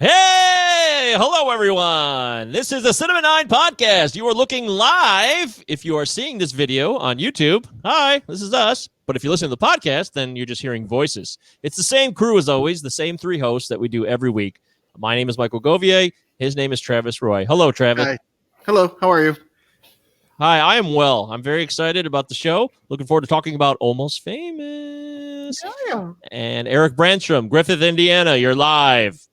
Hey, hello everyone. This is the Cinema 9 podcast. You are looking live if you are seeing this video on YouTube. Hi, this is us. But if you listen to the podcast, then you're just hearing voices. It's the same crew as always, the same three hosts that we do every week. My name is Michael Govier. His name is Travis Roy. Hello, Travis. Hi. Hello, how are you? Hi, I am well. I'm very excited about the show. Looking forward to talking about Almost Famous. Yeah. And Eric Brandstrom, Griffith, Indiana, you're live.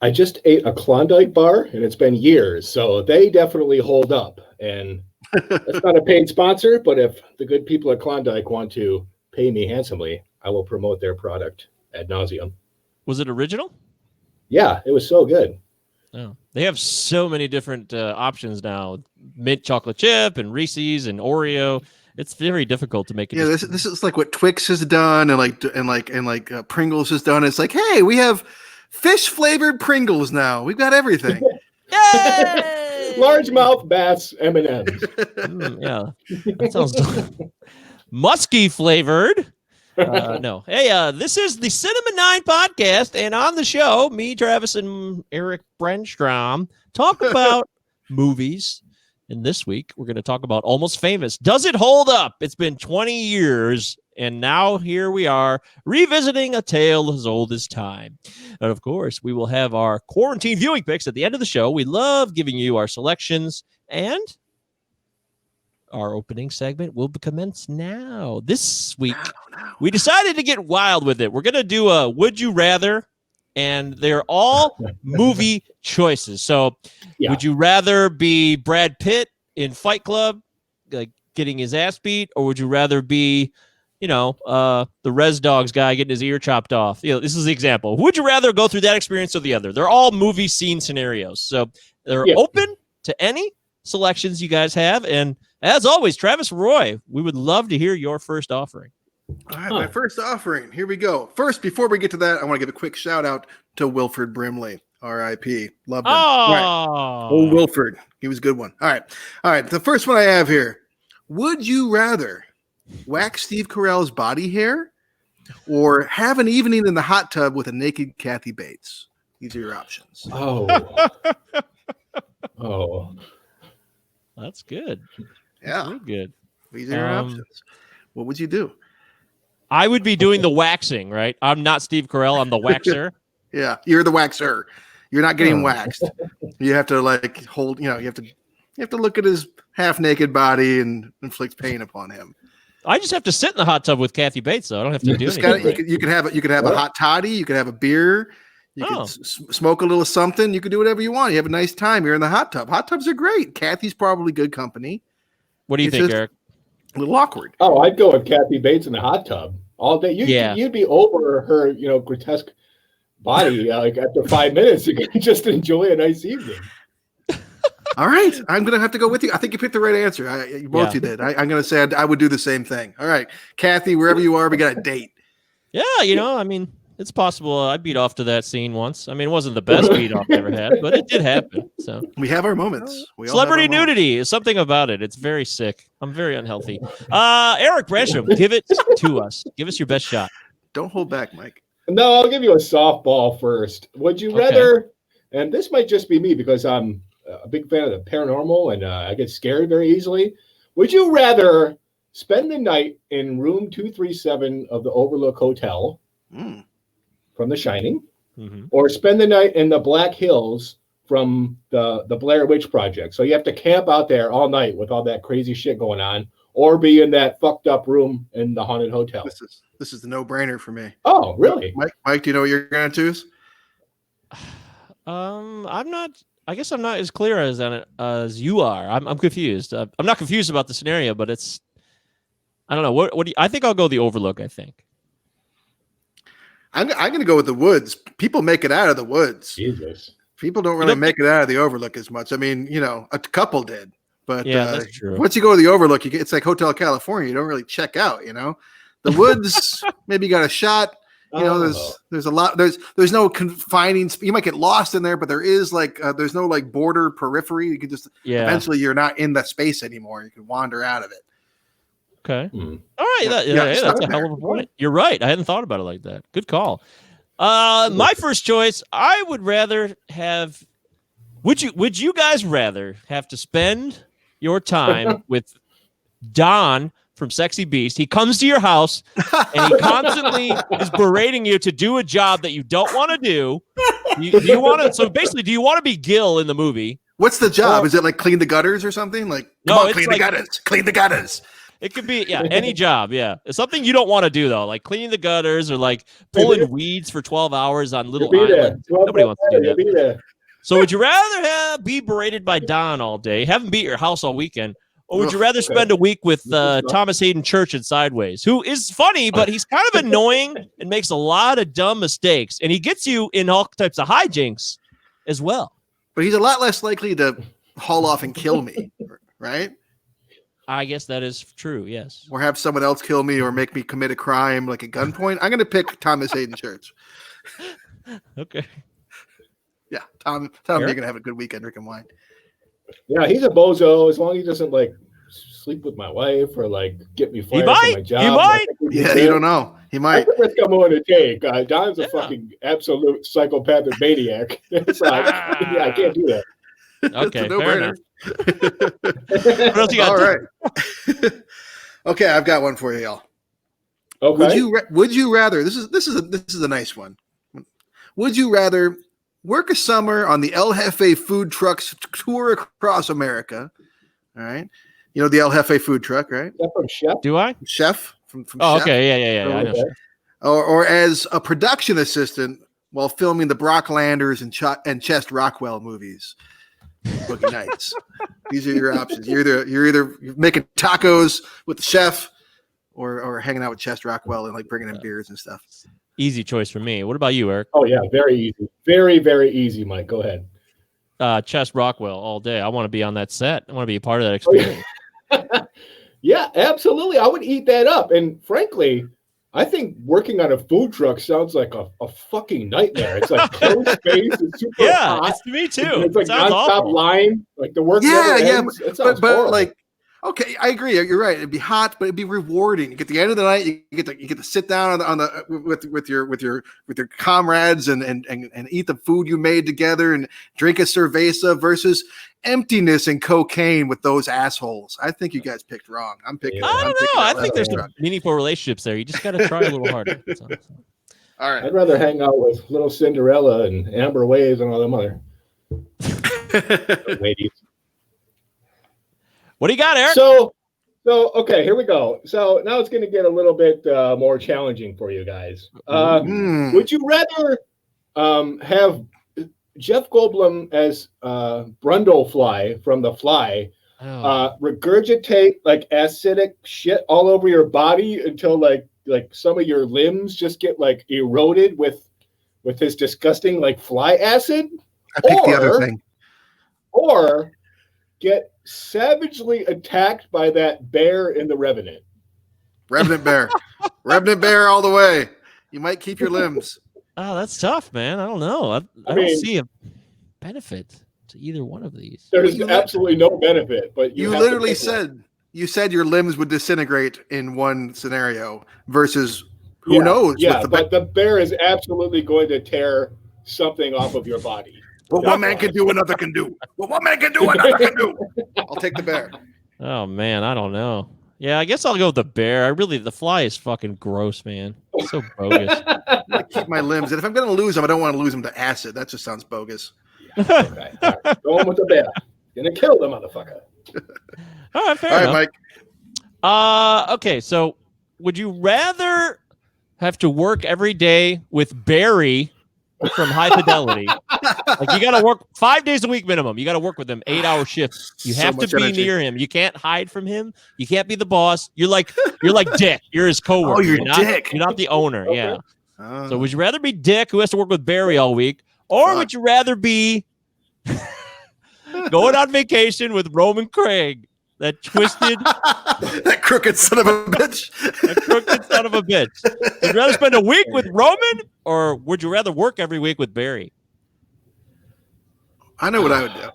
I just ate a Klondike bar, and it's been years, so they definitely hold up. And that's not a paid sponsor, but if the good people at Klondike want to pay me handsomely, I will promote their product ad nauseum. Was it original? Yeah, it was so good. Oh, they have so many different options now. Mint chocolate chip and Reese's and Oreo. It's very difficult to make it. Yeah, this is like what Twix has done, and Pringles has done. It's like, hey, we have fish flavored Pringles now. We've got everything. Yay! Largemouth bass M&Ms. Yeah, that sounds musky flavored. No. Hey, this is the Cinema 9 podcast, and on the show, me, Travis, and Eric Brandstrom talk about movies. And this week, we're going to talk about Almost Famous. Does it hold up? It's been 20 years, and now here we are revisiting a tale as old as time. And of course, we will have our quarantine viewing picks at the end of the show. We love giving you our selections, and our opening segment will commence now. This week, we decided to get wild with it. We're going to do a Would You Rather, and they're all movie choices. So, Would you rather be Brad Pitt in Fight Club, like getting his ass beat, or would you rather be, the Res Dogs guy getting his ear chopped off? This is the example. Would you rather go through that experience or the other? They're all movie scene scenarios. So they're open to any selections you guys have. And as always, Travis Roy, we would love to hear your first offering. All right, my first offering. Here we go. First, before we get to that, I want to give a quick shout out to Wilford Brimley, R.I.P. Loved him. Oh, Old Wilford. He was a good one. All right. The first one I have here. Would you rather wax Steve Carell's body hair or have an evening in the hot tub with a naked Kathy Bates? These are your options. Oh. That's good. Yeah. That's good. These are your options. What would you do? I would be doing the waxing, right? I'm not Steve Carell. I'm the waxer. Yeah, you're the waxer. You're not getting waxed. You have to hold. You have to look at his half-naked body and inflict pain upon him. I just have to sit in the hot tub with Kathy Bates, though. I don't have to do anything. You could have a hot toddy. You could have a beer. You could smoke a little something. You could do whatever you want. You have a nice time. You're in the hot tub. Hot tubs are great. Kathy's probably good company. What do you think, Eric? A little awkward. Oh, I'd go with Kathy Bates in the hot tub all day. You'd be over her, grotesque body. After 5 minutes, you can just enjoy a nice evening. All right, I'm gonna have to go with you. I think you picked the right answer. You did. I'm gonna say I would do the same thing. All right, Kathy, wherever you are, we got a date. Yeah, it's possible. I beat off to that scene once. It wasn't the best beat off I ever had, but it did happen. So we have our moments. Celebrity nudity is something about it. It's very sick. I'm very unhealthy. Eric Brandstrom, give it to us. Give us your best shot. Don't hold back, Mike. No, I'll give you a softball first. Would you rather, and this might just be me because I'm a big fan of the paranormal and I get scared very easily. Would you rather spend the night in room 237 of the Overlook Hotel from The Shining, or spend the night in the Black Hills from the Blair Witch Project? So you have to camp out there all night with all that crazy shit going on, or be in that fucked up room in the haunted hotel. This is the no-brainer for me. Oh, really? Mike, do you know what you're going to choose? I guess I'm not as clear as you are. I'm confused. I'm not confused about the scenario, but I don't know. What do you, I think I'll go the Overlook, I think. I'm going to go with the woods. People make it out of the woods. Jesus. People don't really make it out of the Overlook as much. A couple did. But that's true. Once you go to the Overlook, it's like Hotel California. You don't really check out, The woods, maybe you got a shot. There's a lot. There's no confining. You might get lost in there, but there is there's no border periphery. You can just eventually you're not in the space anymore. You can wander out of it. Okay. All right. That's a hell of a point. You're right. I hadn't thought about it like that. Good call. My first choice, I would rather have. Would you guys rather have to spend your time with Don from Sexy Beast? He comes to your house and he constantly is berating you to do a job that you don't want to do. Do you want to? So basically, do you want to be Gil in the movie? What's the job? Is it like clean the gutters or something? Like, No, come on, it's clean like- the gutters. Clean the gutters. It could be, any job, It's something you don't want to do, though, like cleaning the gutters or like pulling weeds for 12 hours on little You'll be there. islands. Nobody wants to do You'll that. be there. So would you rather be berated by Don all day, have him be at your house all weekend, or would you rather spend a week with Thomas Hayden Church in Sideways, who is funny, but he's kind of annoying and makes a lot of dumb mistakes, and he gets you in all types of hijinks as well. But he's a lot less likely to haul off and kill me, right? I guess that is true, yes. Or have someone else kill me or make me commit a crime like at gunpoint. I'm going to pick Thomas Hayden Church. Okay. Yeah, Tom, you're Eric? going to have a good weekend drinking wine. Yeah, he's a bozo. As long as he doesn't like sleep with my wife or like get me fired from my job. He might. Yeah, you don't know. He might. That's the risk I'm willing to take. Don's a fucking absolute psychopathic maniac. It's like, yeah, I can't do that. Okay, It's a fair no-brainer. enough. What else you got? All right. Okay, I've got one for you, y'all. Okay. Would you rather? This is a nice one. Would you rather work a summer on the El Jefe food trucks tour across America? All right, you know the El Jefe food truck, right? Is that from Chef? Do I? Chef from Oh, Chef. okay. Yeah. I know. Okay. Or as a production assistant while filming the Brocklanders and Chest Rockwell movies. Boogie Nights. These are your options. You're either making tacos with the chef, or hanging out with Chest Rockwell and like bringing in beers and stuff. Easy choice for me. What about you, Eric? Oh yeah, very easy. Very, very easy, Mike. Go ahead. Chess Rockwell all day. I want to be on that set. I want to be a part of that Oh, yeah. experience. Yeah, absolutely. I would eat that up. And frankly, I think working on a food truck sounds like a fucking nightmare. It's like closed space. It's super Yeah, hot. it's to me too. It's like It sounds nonstop awful. line. Like the work. Yeah, never yeah, ends. It sounds But horrible. like, okay, I agree. You're right. It'd be hot, but it'd be rewarding. You get the end of the night. You get to sit down on the with your comrades and eat the food you made together and drink a cerveza versus emptiness and cocaine with those assholes. I think you guys picked wrong. I'm picking. Yeah. I I'm don't picking know. I that think there's last some meaningful relationships there. You just got to try a little harder. That's all. truck. All right. I'd rather hang out with little Cinderella and Amber Waves and all them other ladies. What do you got, Eric? So okay, here we go. So now it's going to get a little bit more challenging for you guys. Mm. Would you rather have Jeff Goldblum as Brundlefly from The Fly regurgitate like acidic shit all over your body until like some of your limbs just get like eroded with his disgusting like fly acid? I picked the other Or- thing. Or get savagely attacked by that bear in The Revenant? Revenant bear. Revenant bear all the way. You might keep your limbs. Oh, that's tough, man. I don't know. I don't mean- see a benefit to either one of these. There's You absolutely no benefit, but You have to literally pick one. said your limbs would disintegrate in one scenario versus who knows? Yeah, with but the bear is absolutely going to tear something off of your body. what one man can do, another can do. What one man can do, another can do. I'll take the bear. Oh man, I don't know. Yeah, I guess I'll go with the bear. The fly is fucking gross, man. It's so bogus. I'm gonna keep my limbs, and if I'm gonna lose them, I don't want to lose them to acid. That just sounds bogus. Okay, all right. Going with the bear. Gonna kill the motherfucker. All right, fair All right, enough. Mike. Okay, so would you rather have to work every day with Barry from High Fidelity? Like you got to work 5 days a week minimum. You got to work with him 8-hour shifts. You So have to much be energy. near him. You can't hide from him. You can't be the boss. You're like Dick. You're his coworker. Oh, you're not, Dick. You're not the owner. Okay. Yeah. Oh. So would you rather be Dick, who has to work with Barry all week, or Fuck. would you rather be going on vacation with Roman Craig, that twisted, that crooked son of a bitch. that crooked son of a bitch? Would you rather spend a week with Roman, or would you rather work every week with Barry? I know what I would do.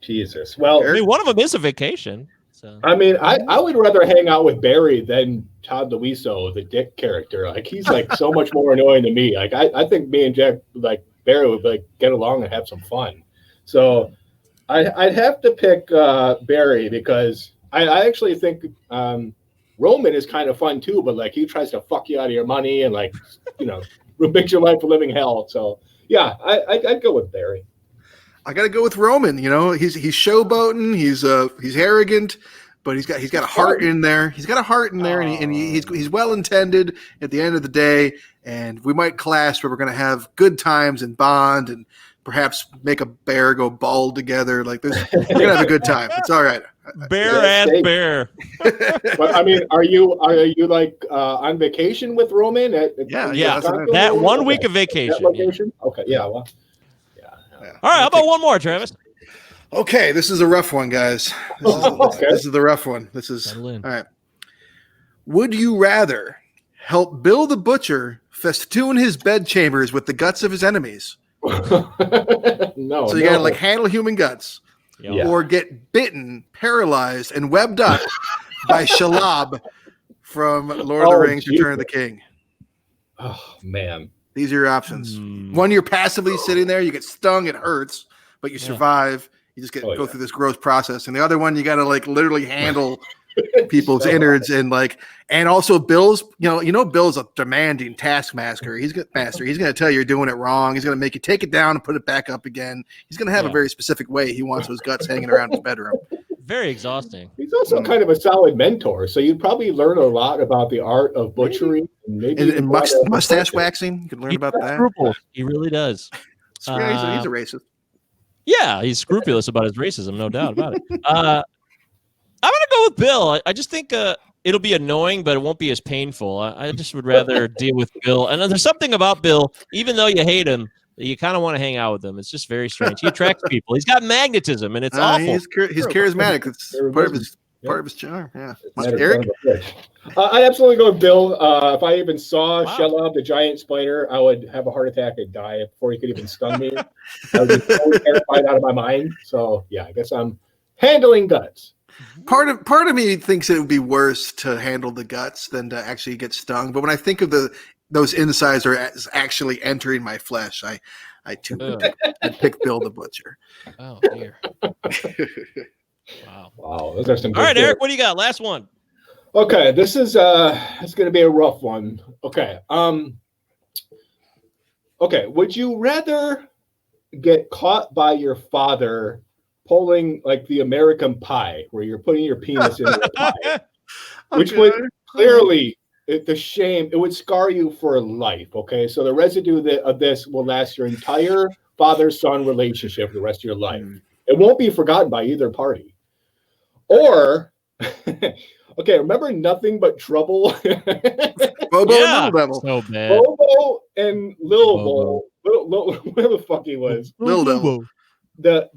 Jesus. Well, I mean, one of them is a vacation. So I mean, I would rather hang out with Barry than Todd Luiso, the Dick character. Like he's like so much more annoying to me. Like I think me and Jack, like Barry, would like get along and have some fun. So I'd have to pick Barry because I actually think Roman is kind of fun too, but like he tries to fuck you out of your money and like makes your life a living hell. So yeah, I'd go with Barry. I got to go with Roman. He's showboating. He's arrogant, but he's got a heart in there. He's got a heart in there, and he's well intended at the end of the day. And we might clash, but we're going to have good times and bond, and perhaps make a bear go bald together. Like we're going to have a good time. It's all right. Bear. But I mean, are you like on vacation with Roman? Yeah. That 1 week of vacation. Okay. Yeah. Well. All right, how about one more, Travis? Okay, this is a rough one, guys. This is the rough one. This is all right. Would you rather help Bill the Butcher festoon his bedchambers with the guts of his enemies? No. So you gotta like handle human guts, or get bitten, paralyzed, and webbed up by Shalab from Lord of the Rings: Return of the King. Oh man. These are your options. One, you're passively sitting there. You get stung. It hurts, but you survive. You just go through this gross process. And the other one, you got to like literally handle people's innards and also Bill's. Bill's a demanding taskmaster. He's going to tell you you're doing it wrong. He's going to make you take it down and put it back up again. He's going to have a very specific way he wants those guts hanging around his bedroom. Very exhausting. He's also kind of a solid mentor, so you'd probably learn a lot about the art of butchery and mustache waxing. You could learn about that. Scruples. He really does. He's a racist. Yeah, he's scrupulous about his racism, no doubt about it. I'm gonna go with Bill. I just think it'll be annoying, but it won't be as painful. I just would rather deal with Bill. And there's something about Bill, even though you hate him, you kind of want to hang out with him. It's just very strange. He attracts people. He's got magnetism, and it's awful. He's charismatic. It's part of his charm. Yeah. Eric? I'd absolutely go with Bill. If I even saw Shelob, the giant spider, I would have a heart attack and die before he could even stun me. I would be totally terrified out of my mind. So yeah, I guess I'm handling guts. Part of me thinks it would be worse to handle the guts than to actually get stung. But when I think of those insides are actually entering my flesh, I too I'd pick Bill the Butcher. Oh dear. Wow. Those are some good All right, Eric, what do you got? Last one. Okay, this is it's gonna be a rough one. Okay. Okay, would you rather get caught by your father pulling like the American Pie, where you're putting your penis in a pie, which would clearly the shame, it would scar you for life. Okay, so the residue of this will last your entire father-son relationship for the rest of your life. It won't be forgotten by either party. Or, okay, remember Nothing But Trouble? Bobo and Little Devil. So bad. Bobo and Lil Bobo. Where the fuck he was? Little Devil. The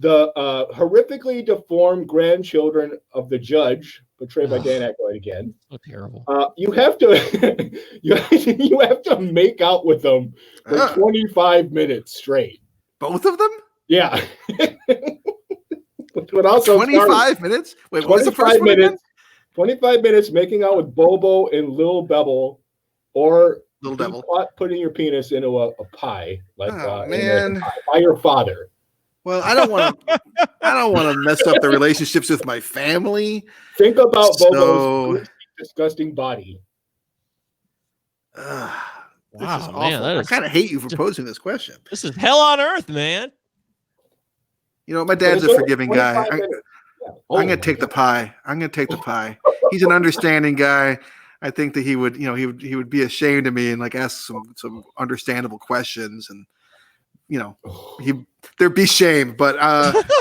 horrifically deformed grandchildren of the judge, portrayed by Dan Aykroyd again. So terrible. You have to you have to make out with them for 25 minutes straight. Both of them? Yeah. But also 25 minutes? Wait, what was the first 25 minutes? 25 minutes making out with Bobo and Lil Bebel, or Little Devil putting your penis into a pie, like man, by your father. Well, I don't want to mess up the relationships with my family. Think about Bobo's disgusting body. Wow, Man, I kind of hate you for posing this question. This is hell on earth, man. My dad's a forgiving guy. I'm gonna take the pie. He's an understanding guy. I think that he would be ashamed of me and like ask some understandable questions, and there'd be shame, but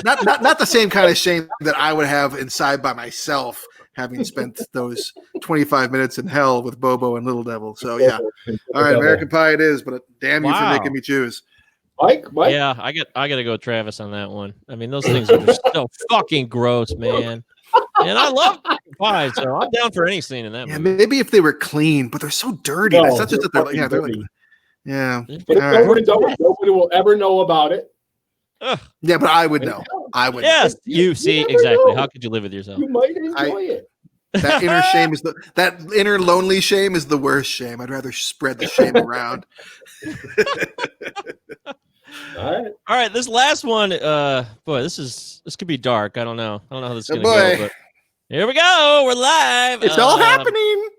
not the same kind of shame that I would have inside by myself, having spent those 25 minutes in hell with Bobo and Little Devil. So yeah, all right, American Pie it is, but damn you for making me choose. Mike? Yeah, I got to go with Travis on that one. I mean, those things are just so fucking gross, man. And I love pie, so I'm down for any scene in that movie. Yeah, maybe if they were clean, but they're so dirty. No, it's not just that they're like, But nobody will ever know about it. Yeah, but I would know. I would. Yes, you see never exactly. know. How could you live with yourself? You might enjoy it. That inner shame is that inner lonely shame is the worst shame. I'd rather spread the shame around. All right. All right, this last one, boy, this could be dark. I don't know how this is Oh, gonna go, boy. but here we go. We're live. It's all happening.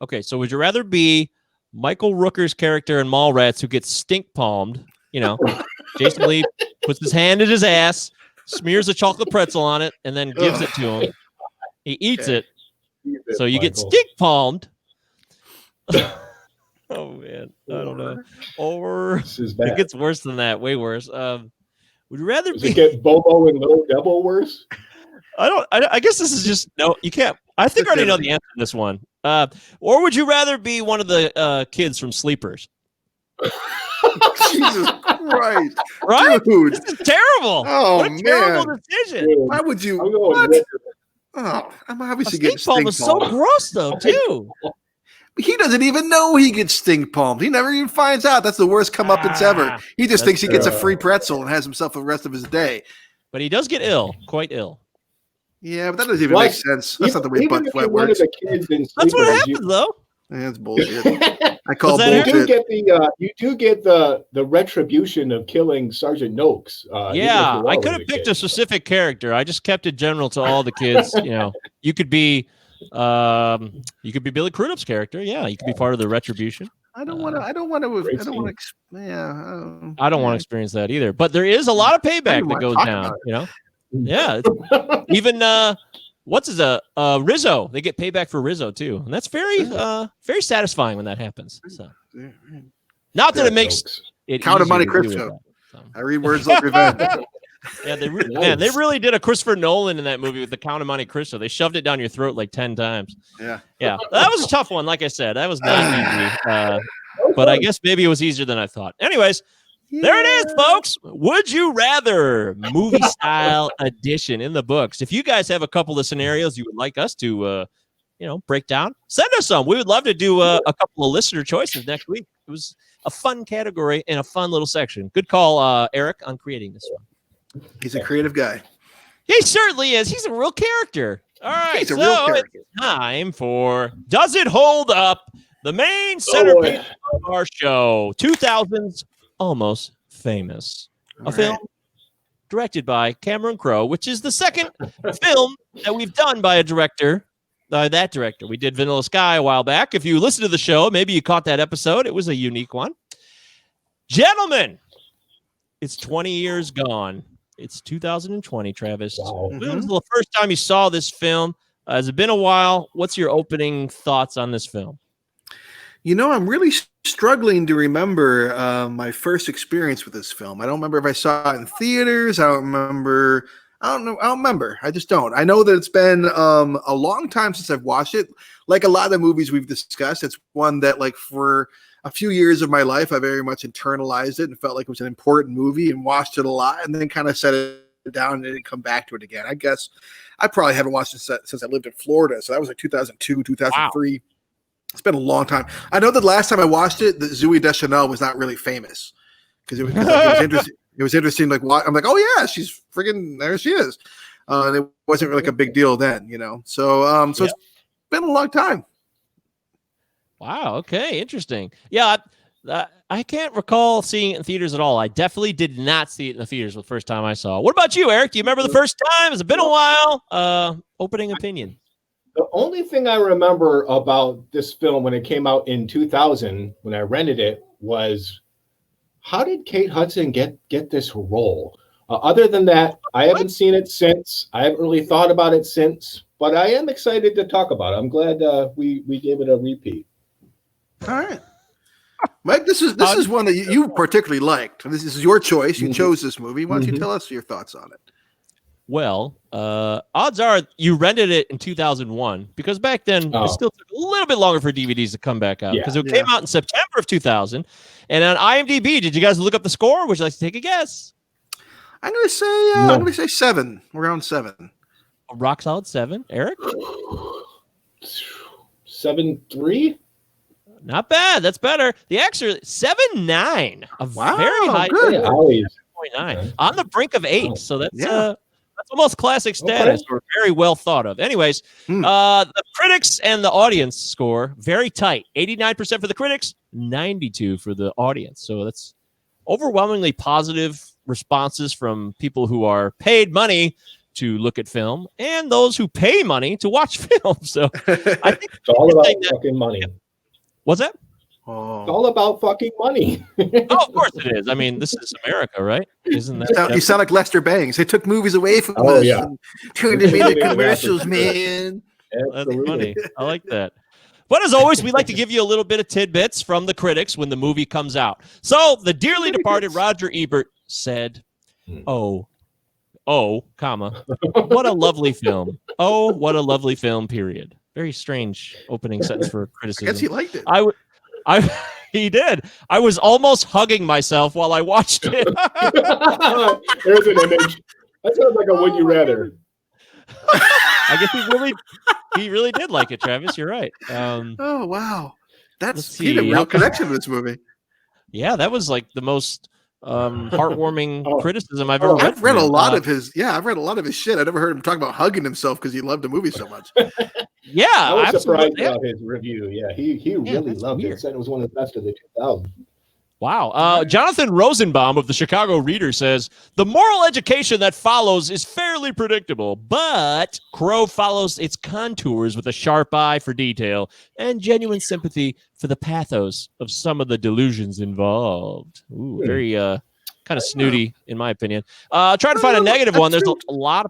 Okay, so would you rather be Michael Rooker's character in Mallrats who gets stink palmed? You know, Jason Lee puts his hand in his ass, smears a chocolate pretzel on it, and then gives it to him. He eats it, so you get stink palmed. Oh man, I don't know. Or This is it bad. gets worse than that, way worse. Would you rather Does be? it get Bobo and Little Devil worse? I guess this is just no. You can't. I think I already know the answer to this one. Or would you rather be one of the kids from Sleepers? Jesus Christ. Right? Dude. This is terrible. Oh, What a terrible man. decision. Dude, Why would you? I'm going What? with Oh, I'm A obviously stink getting palm stink was so palmed. gross, though, too. He doesn't even know he gets stink palmed. He never even finds out. That's the worst comeuppance ever. Ah, He just that's thinks he gets a true. free pretzel and has himself the rest of his day. But he does get ill, quite ill. Yeah, but that doesn't even What? make sense. That's not the way Even butt if sweat you're one of works. the kids in That's what Sleepers, happens, though. Yeah, that's bullshit. I call that you bullshit. do get the retribution of killing Sergeant Noakes. Yeah, I could have picked a specific character. I just kept it general to all the kids. You know, you could be Billy Crudup's character. Yeah, you could be part of the retribution. I don't want to. I don't want to. Great I don't want scene. to. Yeah. I don't want to experience that either. But there is a lot of payback that wanna goes talk down. about You know, yeah. Even what's his Rizzo? They get payback for Rizzo too, and that's very satisfying when that happens. So, not that it makes it Count of easier Monte to do Cristo. with that, so. I read words like revenge. Yeah, they Nice. man, they really did a Christopher Nolan in that movie with the Count of Monte Cristo. They shoved it down your throat like 10 times. Yeah. Yeah, that was a tough one. Like I said, that was not easy. But I guess maybe it was easier than I thought. Anyways, there it is, folks. Would you rather movie style edition in the books? If you guys have a couple of scenarios you would like us to, break down, send us some. We would love to do a couple of listener choices next week. It was a fun category and a fun little section. Good call, Eric, on creating this one. He's a creative guy. He certainly is. He's a real character. All right, He's a so real character. it's time for Does It Hold Up? The main centerpiece of our show, 2000's Almost Famous, All a film directed by Cameron Crowe, which is the second film that we've done by a director. That director. We did Vanilla Sky a while back. If you listen to the show, maybe you caught that episode. It was a unique one. Gentlemen, it's 20 years gone. It's 2020, Travis. Wow. When was the first time you saw this film? Has it been a while? What's your opening thoughts on this film? You know, I'm really struggling to remember my first experience with this film. I don't remember if I saw it in theaters. I don't remember. I don't know. I don't remember. I just don't. I know that it's been a long time since I've watched it. Like a lot of the movies we've discussed, it's one that, like, for a few years of my life, I very much internalized it and felt like it was an important movie and watched it a lot, and then kind of set it down and didn't come back to it again. I guess I probably haven't watched it since I lived in Florida. So that was like 2002, 2003. Wow. It's been a long time. I know that last time I watched it, that Zooey Deschanel was not really famous because it was interesting. It was interesting. Like, I'm like, oh yeah, she's freaking there. She is, and it wasn't really like a big deal then, you know. So, It's been a long time. Wow. Okay. Interesting. Yeah. I can't recall seeing it in theaters at all. I definitely did not see it in the theaters the first time I saw it. What about you, Eric? Do you remember the first time? Has it been a while? Opening opinion. The only thing I remember about this film when it came out in 2000, when I rented it, was how did Kate Hudson get this role? Other than that, I haven't seen it since. I haven't really thought about it since, but I am excited to talk about it. I'm glad we gave it a repeat. All right. Mike, this is one that you particularly liked. This is your choice. You chose this movie. Why don't you tell us your thoughts on it? Well, odds are you rented it in 2001 because back then it still took a little bit longer for DVDs to come back out because it came out in September of 2000. And on IMDb, did you guys look up the score? Would you like to take a guess? I'm going to say 7, around 7. A rock solid 7. Eric? 7.3? Not bad. That's better. The extra 7.9. A very high. Good. 7.9 on the brink of 8. So that's That's almost classic status, or very well thought of. Anyways, the critics and the audience score very tight. 89% for the critics, 92% for the audience. So that's overwhelmingly positive responses from people who are paid money to look at film and those who pay money to watch film. So I think it's all about fucking money. What's that? Oh. It's all about fucking money. Oh, of course it is. I mean, this is America, right? Isn't that? You sound like Lester Bangs. They took movies away from us and turned them into commercials, man. That's funny. I like that. But as always, we like to give you a little bit of tidbits from the critics when the movie comes out. So the dearly departed Roger Ebert said, comma, what a lovely film. Oh, what a lovely film, period. Very strange opening sentence for criticism. I guess he liked it. He did. I was almost hugging myself while I watched it. There's an image. That sounds like a would you rather. I guess he really did like it, Travis. You're right. Oh wow, he had a real connection to this movie. Yeah, that was like the most heartwarming criticism I've ever read. I've read a lot of his. Yeah, I've read a lot of his shit. I never heard him talk about hugging himself because he loved the movie so much. Yeah, I was surprised about his review. Yeah, he really loved it. Said it was one of the best of the 2000s. Wow. Jonathan Rosenbaum of the Chicago Reader says, the moral education that follows is fairly predictable, but Crow follows its contours with a sharp eye for detail and genuine sympathy for the pathos of some of the delusions involved. Ooh, very kind of snooty, in my opinion. Try to find a negative one. There's a lot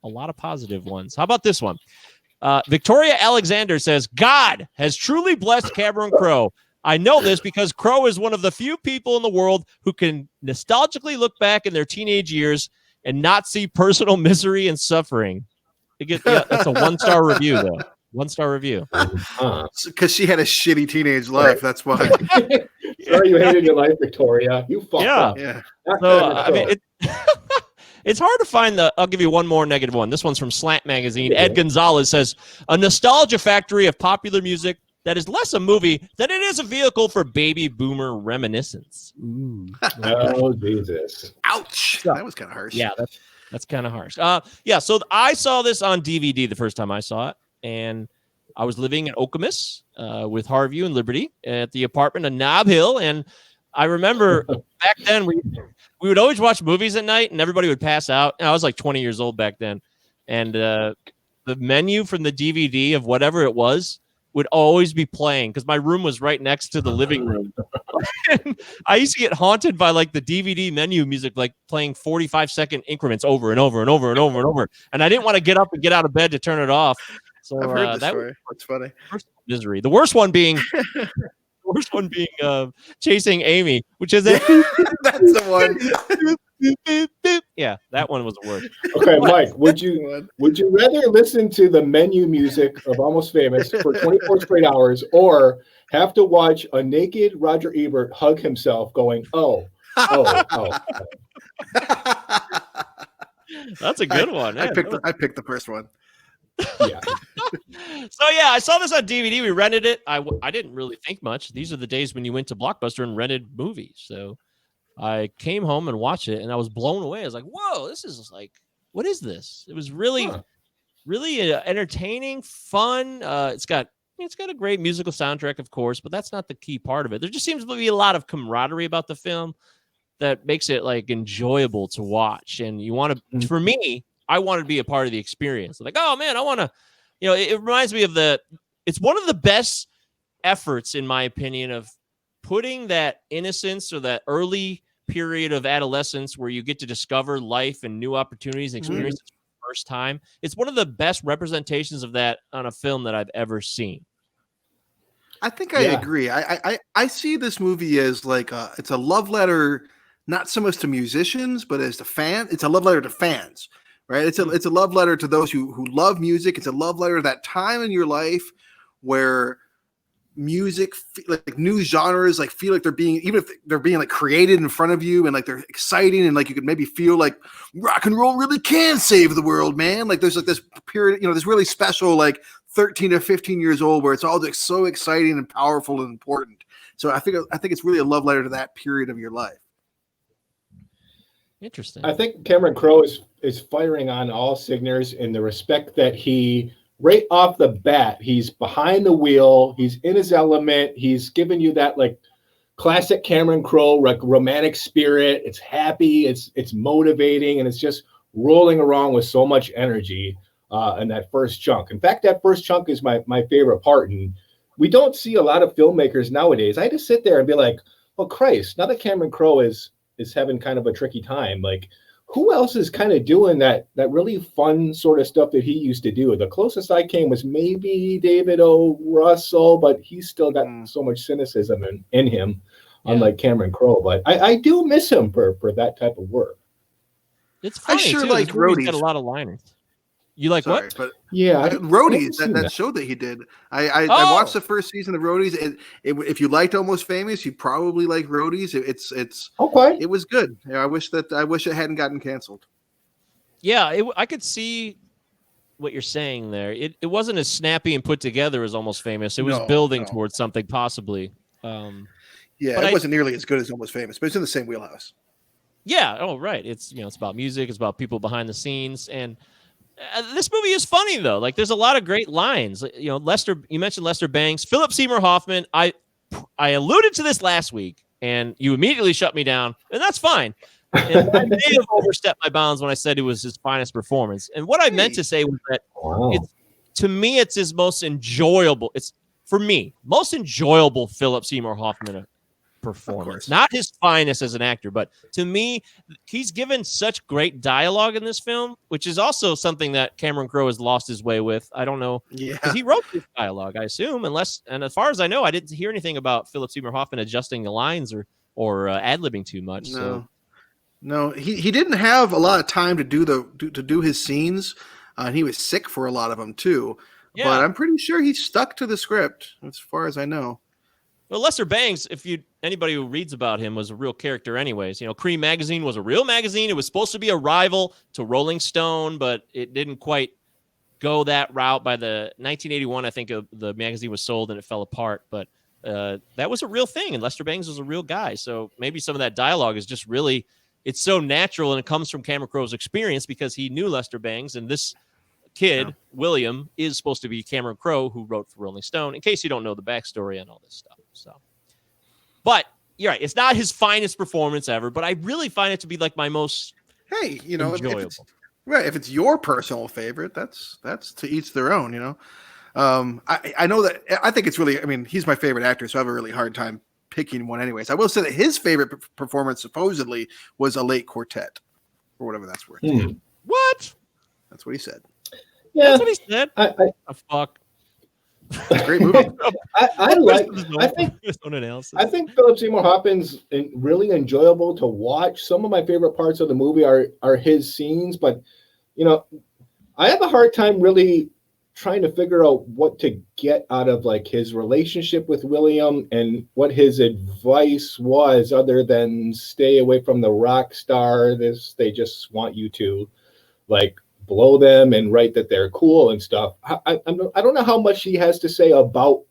of positive ones. How about this one? Victoria Alexander says, God has truly blessed Cameron Crowe. I know this because Crowe is one of the few people in the world who can nostalgically look back in their teenage years and not see personal misery and suffering. That's a 1-star review, though. 1-star review. Because she had a shitty teenage life. That's why. Sorry you hated your life, Victoria. You fucked up. Yeah. So, I mean, it's hard to find I'll give you one more negative one. This one's from Slant Magazine. Ed Gonzalez says, a nostalgia factory of popular music that is less a movie than it is a vehicle for baby boomer reminiscence. Ooh. Oh, Jesus. Ouch. That was kind of harsh. Yeah, that's kind of harsh. So I saw this on DVD the first time I saw it, and I was living in Okemos with Harvey and Liberty at the apartment on Nob Hill, and I remember back then we would always watch movies at night, and everybody would pass out. And I was like 20 years old back then, and the menu from the DVD of whatever it was would always be playing because my room was right next to the living room. I used to get haunted by like the DVD menu music, like playing 45-second increments over and over and over and over and over. And I didn't want to get up and get out of bed to turn it off. So I've heard this story. That's funny. Misery. The worst one being Chasing Amy, which is that's the one. Yeah, that one was the worst. Okay, Mike, would you rather listen to the menu music of Almost Famous for 24 straight hours or have to watch a naked Roger Ebert hug himself going, oh. That's a good one. I picked the first one. Yeah. So yeah, I saw this on DVD. We rented it. I didn't really think much. These are the days when you went to Blockbuster and rented movies. So I came home and watched it, and I was blown away. I was like, "Whoa, this is like, what is this?" It was really entertaining, fun. It's got a great musical soundtrack, of course, but that's not the key part of it. There just seems to be a lot of camaraderie about the film that makes it like enjoyable to watch. And you want to, for me, I want to be a part of the experience. Like, oh man, I want to, it reminds me of it's one of the best efforts, in my opinion, of putting that innocence or that early period of adolescence where you get to discover life and new opportunities and experiences for the first time. It's one of the best representations of that on a film that I've ever seen. I think I agree. I see this movie as like it's a love letter, not so much to musicians, but as to fans. It's a love letter to fans, right? It's a love letter to those who love music. It's a love letter to that time in your life where music, like new genres, like feel like they're being, even if they're being like created in front of you and like they're exciting and like you could maybe feel like rock and roll really can save the world, man. Like there's like this period, this really special like 13 to 15 years old where it's all just so exciting and powerful and important. So I think it's really a love letter to that period of your life. Interesting. I think Cameron Crowe is firing on all signals in the respect that he, right off the bat, he's behind the wheel, he's in his element, he's giving you that like classic Cameron Crowe like romantic spirit. It's happy, it's motivating, and it's just rolling around with so much energy in that first chunk. In fact, that first chunk is my favorite part, and we don't see a lot of filmmakers nowadays. I had to sit there and be like, "Oh Christ!" Now that Cameron Crowe is having kind of a tricky time, like who else is kind of doing that really fun sort of stuff that he used to do? The closest I came was maybe David O. Russell, but he's still got so much cynicism in him, unlike Cameron Crowe. But I do miss him for that type of work. It's funny, I sure too. like Roadies. Got a lot of liners. You like Sorry, what? But yeah, Roadies, that show that he did. I watched the first season of Roadies. If you liked Almost Famous, you probably like Roadies. It's okay. It was good. I wish it hadn't gotten canceled. Yeah, I could see what you're saying there. It wasn't as snappy and put together as Almost Famous. It was building towards something possibly. It wasn't nearly as good as Almost Famous, but it's in the same wheelhouse. Yeah. Oh, right. It's it's about music. It's about people behind the scenes, and this movie is funny though. Like, there's a lot of great lines. Lester. You mentioned Lester Bangs, Philip Seymour Hoffman. I alluded to this last week, and you immediately shut me down, and that's fine. And I may have overstepped my bounds when I said it was his finest performance. And what I meant to say was that to me, it's his most enjoyable. It's for me most enjoyable Philip Seymour Hoffman performance, not his finest as an actor, but to me, he's given such great dialogue in this film, which is also something that Cameron Crowe has lost his way with. I don't know, because he wrote this dialogue, I assume, and as far as I know, I didn't hear anything about Philip Seymour Hoffman adjusting the lines or ad-libbing too much. No, he didn't have a lot of time to do his scenes, and he was sick for a lot of them too. Yeah. But I'm pretty sure he stuck to the script, as far as I know. Well, Lester Bangs, anybody who reads about him, was a real character anyways. Cream Magazine was a real magazine. It was supposed to be a rival to Rolling Stone, but it didn't quite go that route. By the 1981, I think the magazine was sold and it fell apart. But that was a real thing, and Lester Bangs was a real guy. So maybe some of that dialogue is just really, it's so natural, and it comes from Cameron Crowe's experience because he knew Lester Bangs, and this kid, William, is supposed to be Cameron Crowe, who wrote for Rolling Stone, in case you don't know the backstory on all this stuff. So, but you're right. It's not his finest performance ever, but I really find it to be like my most enjoyable. If it's your personal favorite, that's to each their own, I know that I think it's really, he's my favorite actor, so I have a really hard time picking one anyways. I will say that his favorite performance supposedly was A Late Quartet, or whatever that's worth. What? That's what he said. Yeah, that's what he said. Fuck. It's a great movie. I think Philip Seymour Hoffman's really enjoyable to watch. Some of my favorite parts of the movie are his scenes, but I have a hard time really trying to figure out what to get out of like his relationship with William and what his advice was, other than stay away from the rock star. They just want you to like blow them and write that they're cool and stuff. I don't know how much he has to say about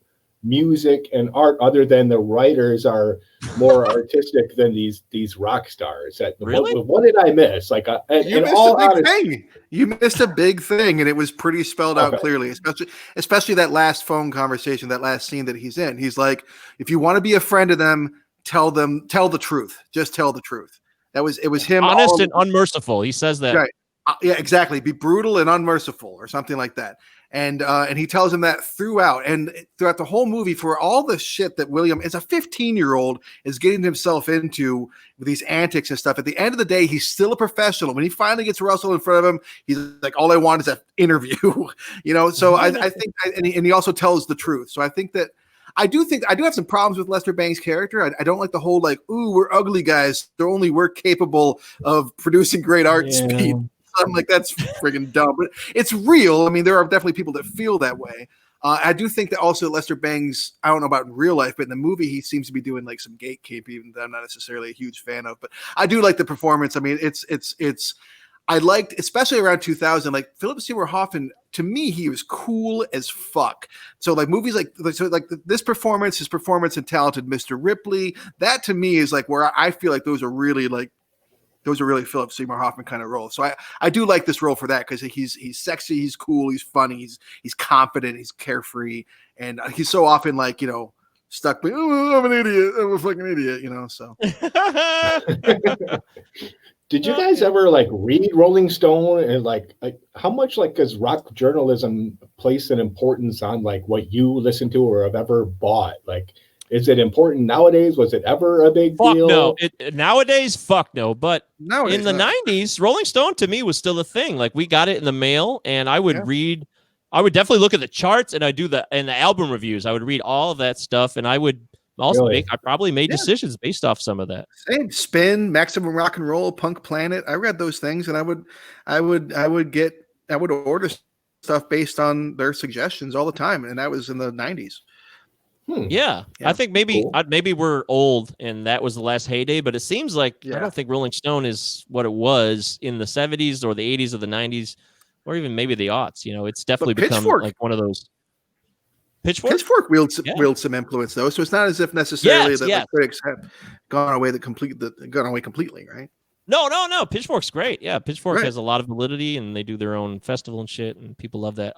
music and art, other than the writers are more artistic than these rock stars. Really? What did I miss? Like, you missed a big thing. You missed a big thing, and it was pretty spelled out clearly. Especially that last phone conversation, that last scene that he's in. He's like, if you want to be a friend of them, tell the truth. Just tell the truth. It was him, honest and unmerciful. He says that. Right. Yeah, exactly. Be brutal and unmerciful, or something like that. And he tells him that throughout the whole movie, for all the shit that William, as a 15-year-old, is getting himself into with these antics and stuff. At the end of the day, he's still a professional. When he finally gets Russell in front of him, he's like, all I want is an interview, So I think, and he also tells the truth. So I think that I do have some problems with Lester Bangs' character. I don't like the whole like, ooh, we're ugly guys. Only we're capable of producing great art speed. I'm like, that's friggin' dumb, but it's real. There are definitely people that feel that way. I do think that also Lester Bangs, I don't know about in real life, but in the movie, he seems to be doing like some gatekeeping that I'm not necessarily a huge fan of, but I do like the performance. I liked, especially around 2000, like Philip Seymour Hoffman, to me, he was cool as fuck. So like movies like this performance, his performance in Talented Mr. Ripley, that to me is like where I feel like those are really like those are really Philip Seymour Hoffman kind of roles. So I do like this role for that because he's sexy, he's cool, he's funny, he's confident, he's carefree, and he's so often like, stuck being, I'm an idiot, I'm a fucking idiot, so. Did you guys ever like read Rolling Stone and like how much like does rock journalism place an importance on like what you listen to or have ever bought? Like, is it important nowadays? Was it ever a big deal? No. Nowadays, fuck no. But Nowadays, in the 90s, Rolling Stone to me was still a thing. Like we got it in the mail, and I would read. I would definitely look at the charts, and the album reviews. I would read all of that stuff, and I would also I probably made decisions based off some of that. Same. Spin, Maximum Rock and Roll, Punk Planet. I read those things, and I would order stuff based on their suggestions all the time, and that was in the 90s. Yeah, I think maybe we're old, and that was the last heyday. But it seems like I don't think Rolling Stone is what it was in the 70s or the 80s or the 90s, or even maybe the aughts. It's definitely become like one of those. Pitchfork wields some influence though, so it's not as if necessarily the critics have gone away completely, right? No. Pitchfork's great. Yeah, Pitchfork has a lot of validity, and they do their own festival and shit, and people love that.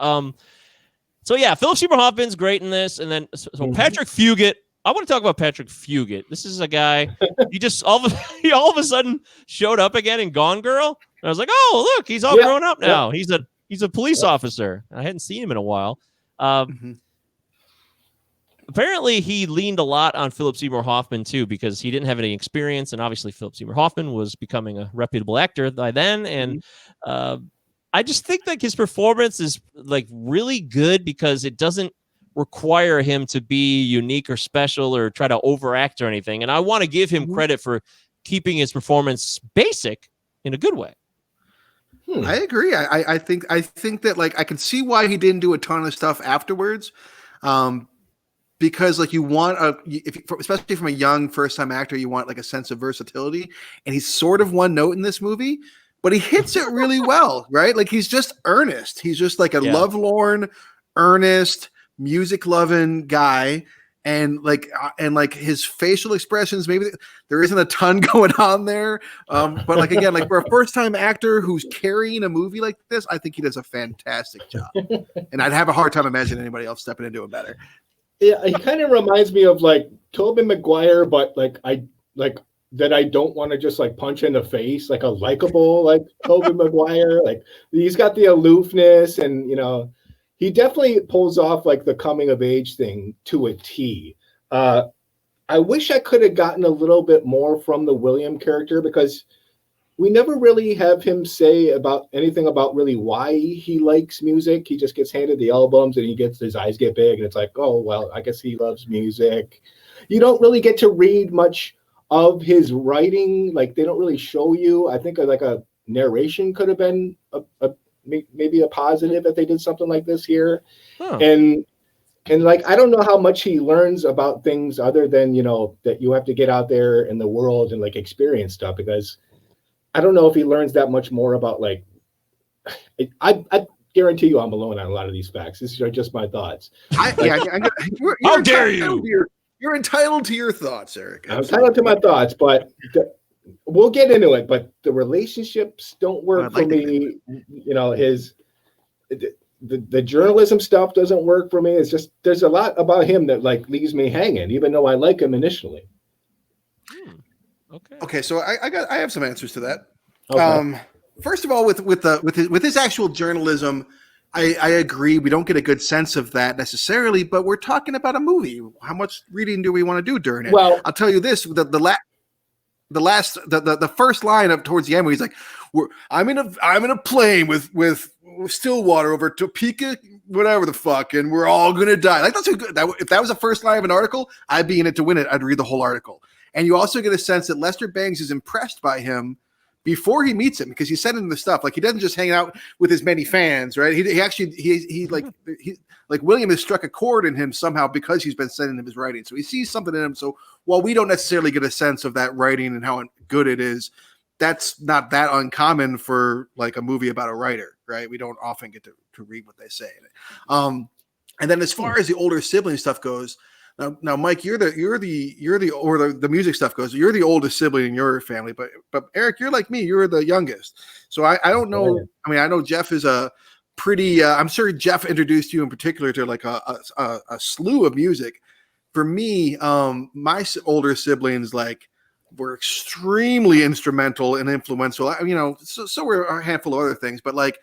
So yeah, Philip Seymour Hoffman's great in this, and then Patrick Fugit. I want to talk about Patrick Fugit. This is a guy. He just all of a sudden showed up again in Gone Girl, and I was like, oh look, he's all grown up now. He's a police officer. I hadn't seen him in a while. Apparently, he leaned a lot on Philip Seymour Hoffman, too, because he didn't have any experience. And obviously, Philip Seymour Hoffman was becoming a reputable actor by then. And I just think like his performance is like really good because it doesn't require him to be unique or special or try to overact or anything. And I want to give him credit for keeping his performance basic in a good way. I agree. I think that like I can see why he didn't do a ton of stuff afterwards. Because like you want especially from a young first-time actor, you want like a sense of versatility, and he's sort of one note in this movie, but he hits it really well, right? Like he's just earnest. He's just like a lovelorn, earnest, music-loving guy, and like his facial expressions. Maybe there isn't a ton going on there, but like again, like for a first-time actor who's carrying a movie like this, I think he does a fantastic job, and I'd have a hard time imagining anybody else stepping into it better. Yeah, he kind of reminds me of like Tobey Maguire, but I don't want to just like punch in the face, like a likable like Tobey Maguire. Like he's got the aloofness, and he definitely pulls off like the coming of age thing to a T. I wish I could have gotten a little bit more from the William character because we never really have him say about anything about really why he likes music. He just gets handed the albums and his eyes get big and it's like, oh, well, I guess he loves music. You don't really get to read much of his writing. Like they don't really show you. I think like a narration could have been maybe a positive if they did something like this here. Huh. And like, I don't know how much he learns about things other than, that you have to get out there in the world and like experience stuff, because I don't know if he learns that much more about like, I guarantee you I'm alone on a lot of these facts. These are just my thoughts. How dare you? You're entitled to your thoughts, Eric. I'm entitled to my thoughts, but we'll get into it. But the relationships don't work for me. The journalism stuff doesn't work for me. It's just, there's a lot about him that like leaves me hanging, even though I like him initially. Okay. So I have some answers to that. Okay. First of all, with his actual journalism, I agree. We don't get a good sense of that necessarily, but we're talking about a movie. How much reading do we want to do during it? Well, I'll tell you this: the first line up towards the end, where he's like, "I'm in a plane with Stillwater over Topeka, whatever the fuck, and we're all gonna die." Like that's good. If that was the first line of an article, I'd be in it to win it. I'd read the whole article. And you also get a sense that Lester Bangs is impressed by him before he meets him, because he said in the stuff, like he doesn't just hang out with his many fans, right? He William has struck a chord in him somehow because he's been sending him his writing. So he sees something in him. So while we don't necessarily get a sense of that writing and how good it is, that's not that uncommon for like a movie about a writer, right? We don't often get to read what they say. And then as far as the older sibling stuff goes, Now, Mike, you're the or the music stuff goes. You're the oldest sibling in your family, but Eric, you're like me. You're the youngest. So I don't know. Yeah. I mean, I know Jeff is a pretty. I'm sure Jeff introduced you in particular to like a slew of music. For me, my older siblings were extremely instrumental and influential. So were a handful of other things, but like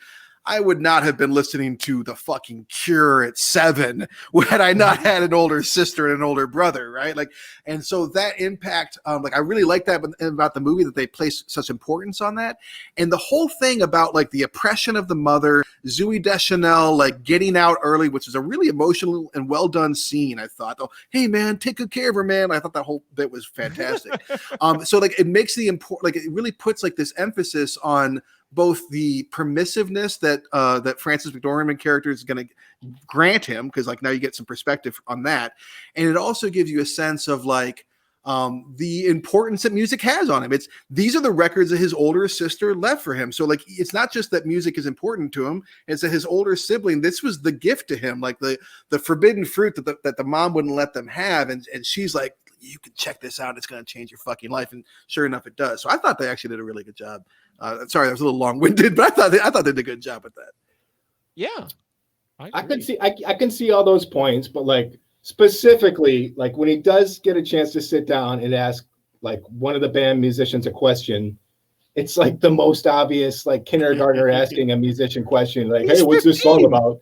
I would not have been listening to the fucking Cure at 7 had I not had an older sister and an older brother, right? Like, and so that impact, I really like that about the movie that they place such importance on that, and the whole thing about like the oppression of the mother, Zooey Deschanel like getting out early, which is a really emotional and well done scene. I thought, oh, hey man, take good care of her, man. I thought that whole bit was fantastic. So like it makes the like it really puts like this emphasis on both the permissiveness that Frances McDormand character is going to grant him, because like now you get some perspective on that, and it also gives you a sense of like the importance that music has on him. These are the records that his older sister left for him. So like it's not just that music is important to him; it's that his older sibling, this was the gift to him, like the forbidden fruit that the mom wouldn't let them have, and she's like, you can check this out. It's going to change your fucking life. And sure enough, it does. So I thought they actually did a really good job. Sorry, that was a little long-winded, but I thought they did a good job with that. Yeah. I can see all those points, but like specifically, like when he does get a chance to sit down and ask like one of the band musicians a question, it's like the most obvious, like kindergartner asking a musician question, like, "Hey, what's this song about?"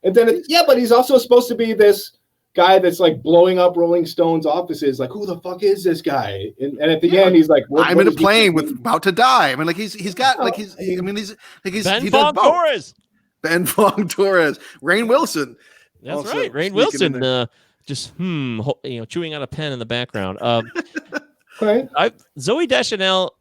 And then, but he's also supposed to be this guy that's like blowing up Rolling Stones offices. Like, who the fuck is this guy? And at the end, he's like, I'm in a plane with about to die. I mean, like he's got like he's Ben Fong Torres. Ben Fong Torres, Rainn Wilson. That's right, Rainn Wilson. Just chewing on a pen in the background. Right. Zooey Deschanel.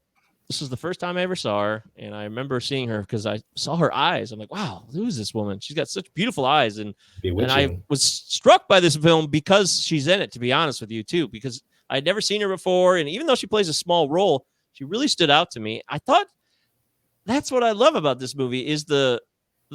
This was the first time I ever saw her, and I remember seeing her because I saw her eyes. I'm like, wow, who is this woman? She's got such beautiful eyes, and I was struck by this film because she's in it. To be honest with you, too, because I'd never seen her before, and even though she plays a small role, she really stood out to me. I thought that's what I love about this movie is the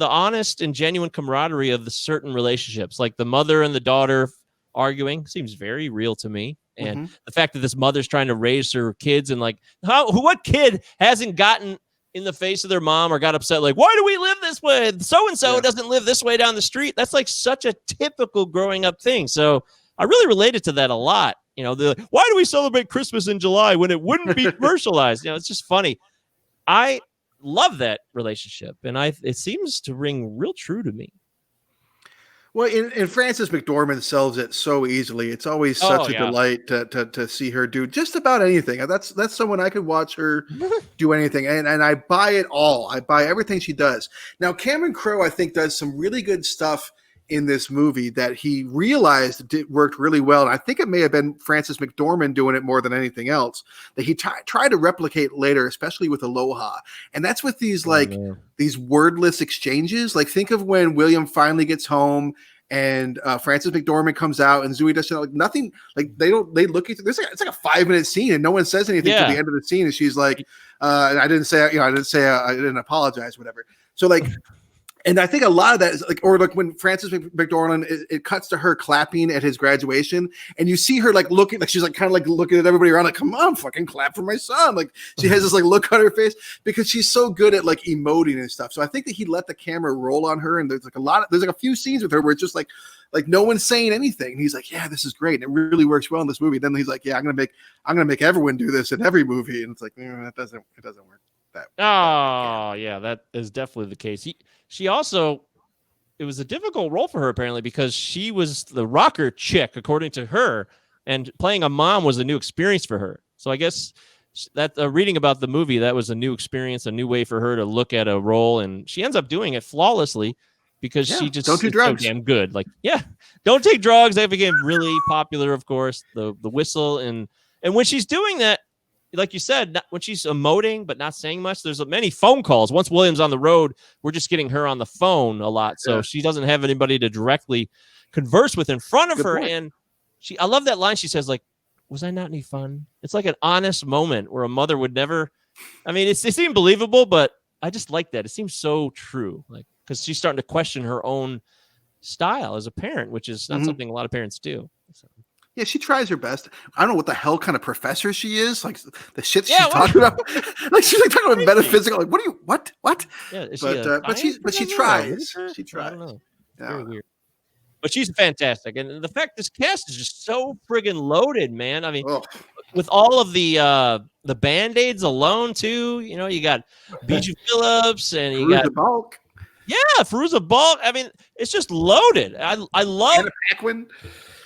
honest and genuine camaraderie of the certain relationships, like the mother and the daughter arguing seems very real to me. And the fact that this mother's trying to raise her kids, and like what kid hasn't gotten in the face of their mom or got upset, like, why do we live this way? So-and-so doesn't live this way down the street. That's like such a typical growing up thing. So I really related to that a lot. Why do we celebrate Christmas in July when it wouldn't be commercialized? It's just funny. I love that relationship, and it seems to ring real true to me. Well, and Frances McDormand sells it so easily. It's always such a delight to see her do just about anything. That's someone I could watch her do anything, and I buy it all. I buy everything she does. Now, Cameron Crowe, I think, does some really good stuff in this movie that he realized worked really well. And I think it may have been Frances McDormand doing it more than anything else that he tried to replicate later, especially with Aloha. And that's with these these wordless exchanges. Like think of when William finally gets home and Frances McDormand comes out and Zooey Deschanel, like nothing, like they look at it's like a 5-minute scene and no one says anything to the end of the scene. And she's like, I didn't apologize, whatever. So like, and I think a lot of that is like, or like when Frances McDormand, it cuts to her clapping at his graduation, and you see her like looking, like she's like kind of like looking at everybody around, like, come on, fucking clap for my son. Like she has this like look on her face because she's so good at like emoting and stuff. So I think that he let the camera roll on her, and there's like a few scenes with her where it's just like no one's saying anything, and he's like, yeah, this is great, and it really works well in this movie. Then he's like, yeah, I'm gonna make everyone do this in every movie, and it's like, it doesn't work. That is definitely the case. She also, it was a difficult role for her apparently because she was the rocker chick, according to her, and playing a mom was a new experience for her. So I guess that reading about the movie, that was a new experience, a new way for her to look at a role, and she ends up doing it flawlessly because she just don't do drugs. So damn good. Like, don't take drugs. They became really popular, of course. The whistle and when she's doing that, like you said, when she's emoting but not saying much, there's many phone calls. Once William's on the road, we're just getting her on the phone a lot, so she doesn't have anybody to directly converse with in front of her. Point. And I love that line she says, like, was I not any fun? It's like an honest moment where a mother would never. I mean, it seemed believable, but I just like that. It seems so true, like because she's starting to question her own style as a parent, which is not something a lot of parents do. So. Yeah, she tries her best. I don't know what the hell kind of professor she is. Like the shit she's Yeah, talking about. Like she's like talking about metaphysical. Like, what? Yeah, is But she she professor or tries. wizard? She I tries. don't know. Yeah. Very weird. But she's fantastic, and the fact this cast is just so friggin' loaded, man. I mean, Oh, with all of the Band-Aids alone, too. You know, you got Bijou Phillips, and you got the bulk. Fairuza Balk. I mean, it's just loaded. I love Anna Paquin.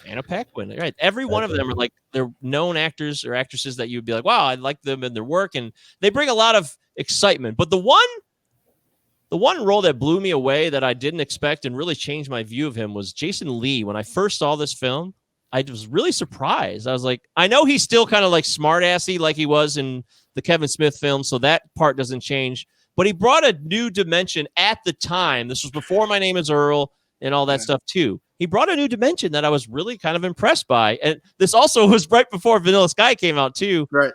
Anna Paquin. Right, every one of them are like they're known actors or actresses that you would be like, wow, I like them and their work, and they bring a lot of excitement. But the one role that blew me away that I didn't expect and really changed my view of him was Jason Lee. When I first saw this film, I was really surprised. I was like, I know he's still kind of like smart-assy like he was in the Kevin Smith film, so that part doesn't change. But he brought a new dimension at the time. This was before My Name is Earl and all that stuff too. He brought a new dimension that I was really kind of impressed by. And this also was right before Vanilla Sky came out too. Right.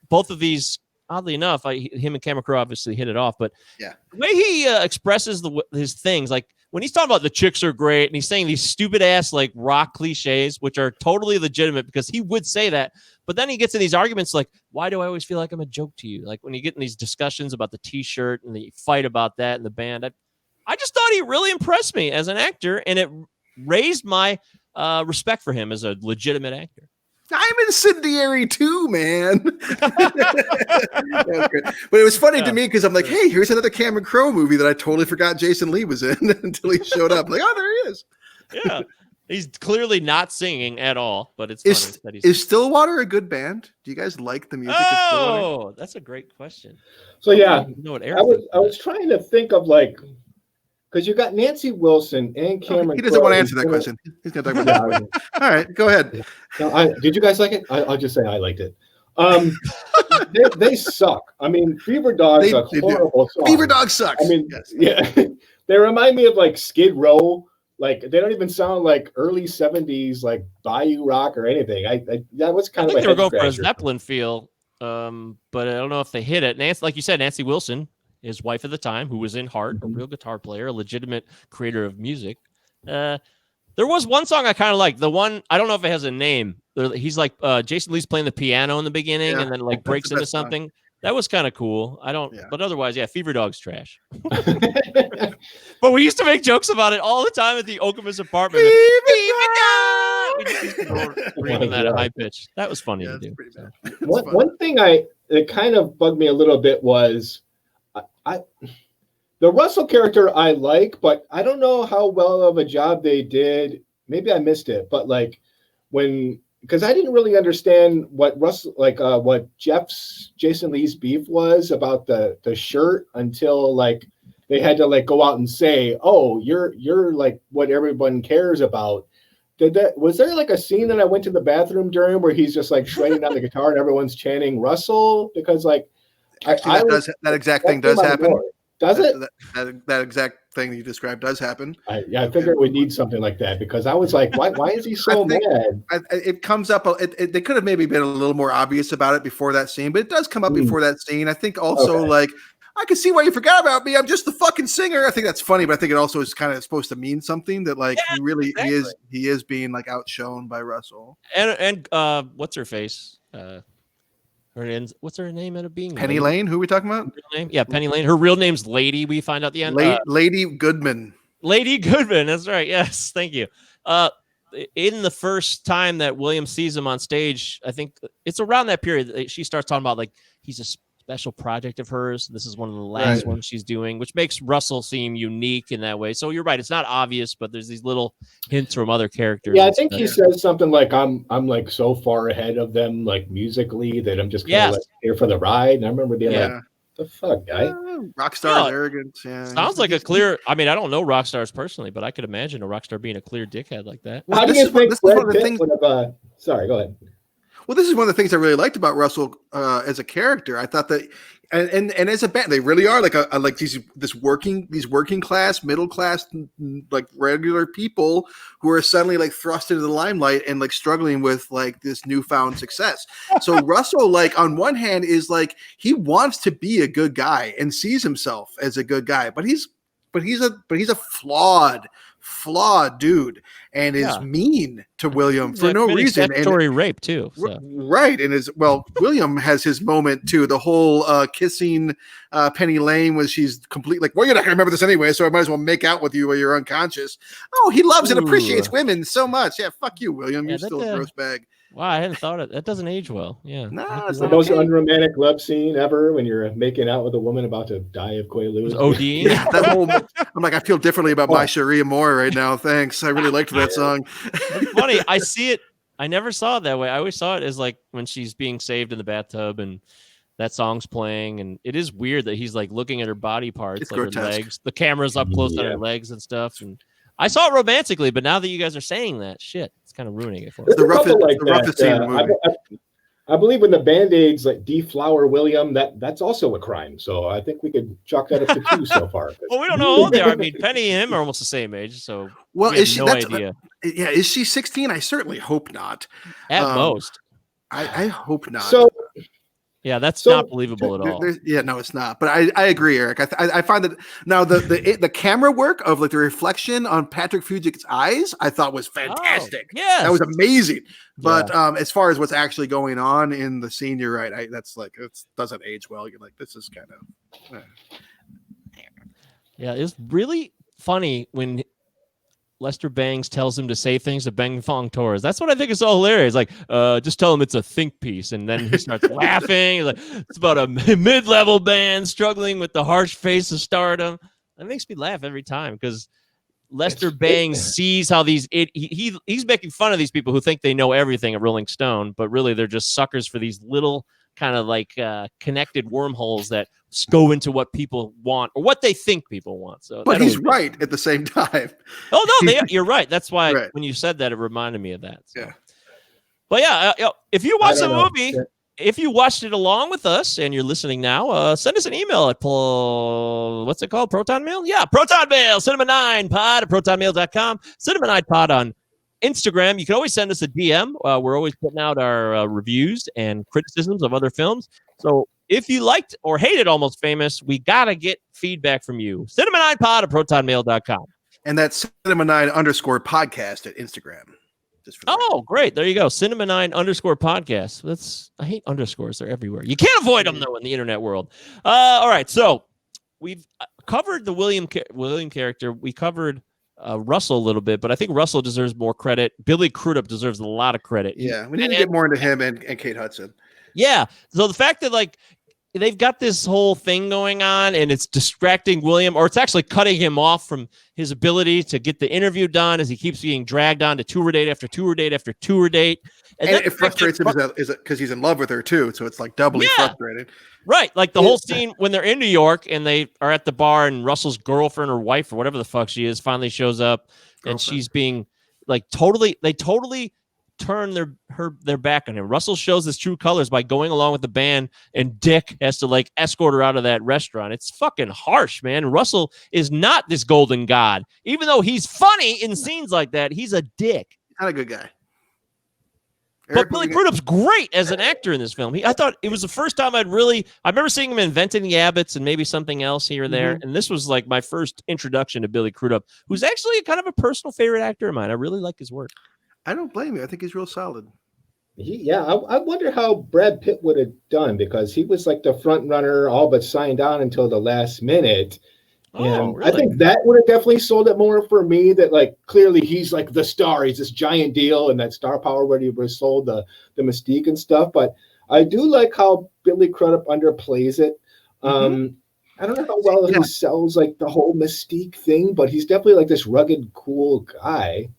Both of these, oddly enough, him and Cameron Crowe obviously hit it off. But yeah, the way he expresses his things, like when he's talking about the chicks are great and he's saying these stupid ass like rock cliches, which are totally legitimate because he would say that. But then he gets in these arguments like, why do I always feel like I'm a joke to you? Like when you get in these discussions about the T-shirt and the fight about that in the band, I just thought he really impressed me as an actor, and it raised my respect for him as a legitimate actor. I'm incendiary too, man. But it was funny to me because I'm like, hey, here's another Cameron Crowe movie that I totally forgot Jason Lee was in until he showed up. Like, oh, there he is. Yeah. He's clearly not singing at all, but it's funny. Is Stillwater a good band? Do you guys like the music of Stillwater? Oh, that's a great question. So yeah, I know what I was trying to think of like, because you got Nancy Wilson and Cameron. He doesn't want to answer that question. He's going to talk about that. All right, go ahead. No, did you guys like it? I'll just say I liked it. They suck. I mean, Fever Dog's a horrible song. Fever Dog sucks. I mean, yeah, they remind me of like Skid Row. Like they don't even sound like early 70s like Bayou Rock or anything. That was kind of. I think they were going for a Zeppelin feel, but I don't know if they hit it. Nancy, like you said, Nancy Wilson, his wife at the time, who was in Heart, a real guitar player, a legitimate creator of music. There was one song I kind of liked. The one, I don't know if it has a name. He's like Jason Lee's playing the piano in the beginning and then like breaks into something. Song. That was kind of cool. But otherwise, Fever Dog's trash. But we used to make jokes about it all the time at the Okemos apartment. Fever Dog! Screaming that at high pitch. That was funny to do. One thing that kind of bugged me a little bit was the Russell character I like, but I don't know how well of a job they did. Maybe I missed it, but like because I didn't really understand what what Jason Lee's beef was about the shirt until like they had to like go out and say, oh, you're like what everyone cares about. Was there like a scene that I went to the bathroom during where he's just like shredding on the guitar and everyone's chanting Russell? Because like that exact thing does happen. Does it? That exact thing that you described does happen. I figured we need something like that because I was like, why is he so mad? It comes up. They could have maybe been a little more obvious about it before that scene, but it does come up before that scene. I think also like, I can see why you forgot about me. I'm just the fucking singer. I think that's funny, but I think it also is kind of supposed to mean something that like he is being like outshone by Russell. And what's her face? What's her name end up being? Penny Lane? Who are we talking about? Real name? Yeah, Penny Lane. Her real name's Lady. We find out the end. Lady Goodman. Lady Goodman. That's right. Yes. Thank you. In the first time that William sees him on stage, I think it's around that period that she starts talking about like he's a special project of hers. This is one of the last ones she's doing, which makes Russell seem unique in that way. So you're right. It's not obvious, but there's these little hints from other characters. Yeah, I think he says something like, I'm like so far ahead of them, like musically, that I'm just kind of like here for the ride. And I remember being like, the fuck, guy? Rockstar arrogance. Yeah. Sounds like a clear, I mean, I don't know rock stars personally, but I could imagine a rock star being a clear dickhead like that. How do you think one of the things sorry, go ahead. Well, this is one of the things I really liked about Russell as a character. I thought that, and as a band, they really are like these working class, middle class, like regular people who are suddenly like thrust into the limelight and like struggling with like this newfound success. So Russell, like on one hand, is like he wants to be a good guy and sees himself as a good guy, but he's but he's a flawed dude, and is mean to William for no reason. Statutory rape too. So. Right, and William has his moment too. The whole kissing Penny Lane when she's complete like, well, you're not gonna remember this anyway, so I might as well make out with you while you're unconscious. Oh, he loves and appreciates women so much. Yeah, fuck you, William. You're still a gross bag. Wow, I hadn't thought it. That doesn't age well. Yeah. No, it's the most unromantic love scene ever when you're making out with a woman about to die of Quaaludes. ODing. Yeah, that whole. I'm like, I feel differently about My Cherie Amour right now. Thanks. I really liked that song. It's funny. I see it. I never saw it that way. I always saw it as like when she's being saved in the bathtub and that song's playing. And it is weird that he's like looking at her body parts, it's like grotesque. her legs. The camera's up close on her legs and stuff. And I saw it romantically, but now that you guys are saying that, shit, it's kind of ruining it for me. The roughest scene in the movie. I believe when the Band-Aids like deflower William, that's also a crime. So I think we could chalk that up to 2 so far. Well, we don't know how old they are. I mean, Penny and him are almost the same age, so well, we have no idea. Yeah, is she 16? I certainly hope not. At most. I hope not. So yeah, that's not believable at all. Yeah, no, it's not. But I agree, Eric. I find that now the camera work of like the reflection on Patrick Fugit's eyes, I thought was fantastic. Yeah, that was amazing. But as far as what's actually going on in the scene, you're right. That's like it doesn't age well. You're like, this is kind of. Yeah, it's really funny when Lester Bangs tells him to say things to Bang Fong Torres. That's what I think is so hilarious. Like, just tell him it's a think piece. And then he starts laughing. He's like, it's about a mid-level band struggling with the harsh face of stardom. That makes me laugh every time because Lester Bangs sees how these he's making fun of these people who think they know everything at Rolling Stone, but really they're just suckers for these little kind of like connected wormholes that go into what people want or what they think people want. So, but he's right at the same time. Oh no, you're right. That's why when you said that, it reminded me of that. So. Yeah. But yeah, if you watch the movie, if you watched it along with us and you're listening now, send us an email at what's it called? Proton Mail? Yeah, Proton Mail, cinema9pod at protonmail.com, cinema9pod on Instagram. You can always send us a DM. We're always putting out our reviews and criticisms of other films. So if you liked or hated Almost Famous, we got to get feedback from you. Cinema9pod at protonmail.com. And that's Cinema9_podcast at Instagram. Great. There you go. Cinema9_podcast. I hate underscores. They're everywhere. You can't avoid them, though, in the internet world. All right. So we've covered the William character. We covered Russell a little bit, but I think Russell deserves more credit. Billy Crudup deserves a lot of credit. Yeah. We need to get more into him and Kate Hudson. Yeah. So the fact that, like, they've got this whole thing going on and it's distracting William, or it's actually cutting him off from his ability to get the interview done as he keeps being dragged on to tour date after tour date after tour date. And it frustrates him because he's in love with her too. So it's like doubly frustrating. Right. Like the whole scene when they're in New York and they are at the bar and Russell's girlfriend or wife or whatever the fuck she is finally shows up and she's being like totally turn their back on him. Russell shows his true colors by going along with the band, and Dick has to like escort her out of that restaurant. It's fucking harsh, man. Russell is not this golden god. Even though he's funny in scenes like that, he's a dick. Not a good guy. But Billy Crudup's great as an actor in this film. I thought it was the first time I remember seeing him in Inventing the Abbotts and maybe something else here or there. And this was like my first introduction to Billy Crudup, who's actually kind of a personal favorite actor of mine. I really like his work. I don't blame you. I think he's real solid. I wonder how Brad Pitt would have done, because he was like the front runner, all but signed on until the last minute. And really? I think that would have definitely sold it more for me, that like clearly he's like the star. He's this giant deal, and that star power where he was sold the mystique and stuff. But I do like how Billy Crudup underplays it. I don't know how well he sells like the whole mystique thing, but he's definitely like this rugged, cool guy.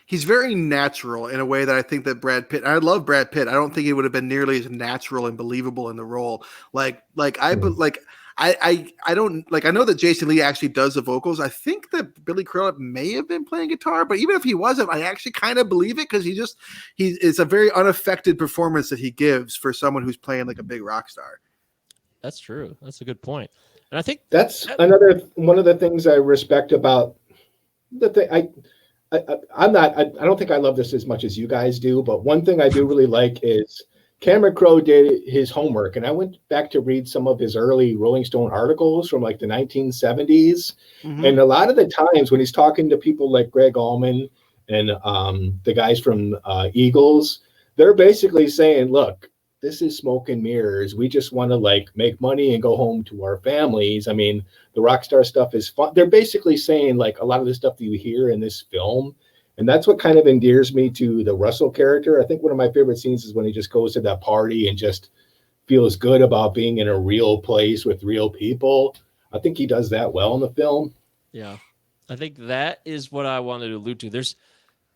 He's very natural in a way that I think that Brad Pitt, I love Brad Pitt. I don't think he would have been nearly as natural and believable in the role. I know that Jason Lee actually does the vocals. I think that Billy Crudup may have been playing guitar, but even if he wasn't, I actually kind of believe it, because it's a very unaffected performance that he gives for someone who's playing like a big rock star. That's true. That's a good point. And I think that's another one of the things I respect about the thing. I don't think I love this as much as you guys do, but one thing I do really like is Cameron Crowe did his homework, and I went back to read some of his early Rolling Stone articles from like the 1970s. Mhm. And a lot of the times when he's talking to people like Greg Allman and the guys from Eagles, they're basically saying, look, this is smoke and mirrors. We just want to like make money and go home to our families. I mean, the rock star stuff is fun. They're basically saying like a lot of the stuff that you hear in this film. And that's what kind of endears me to the Russell character. I think one of my favorite scenes is when he just goes to that party and just feels good about being in a real place with real people. I think he does that well in the film. Yeah. I think that is what I wanted to allude to. There's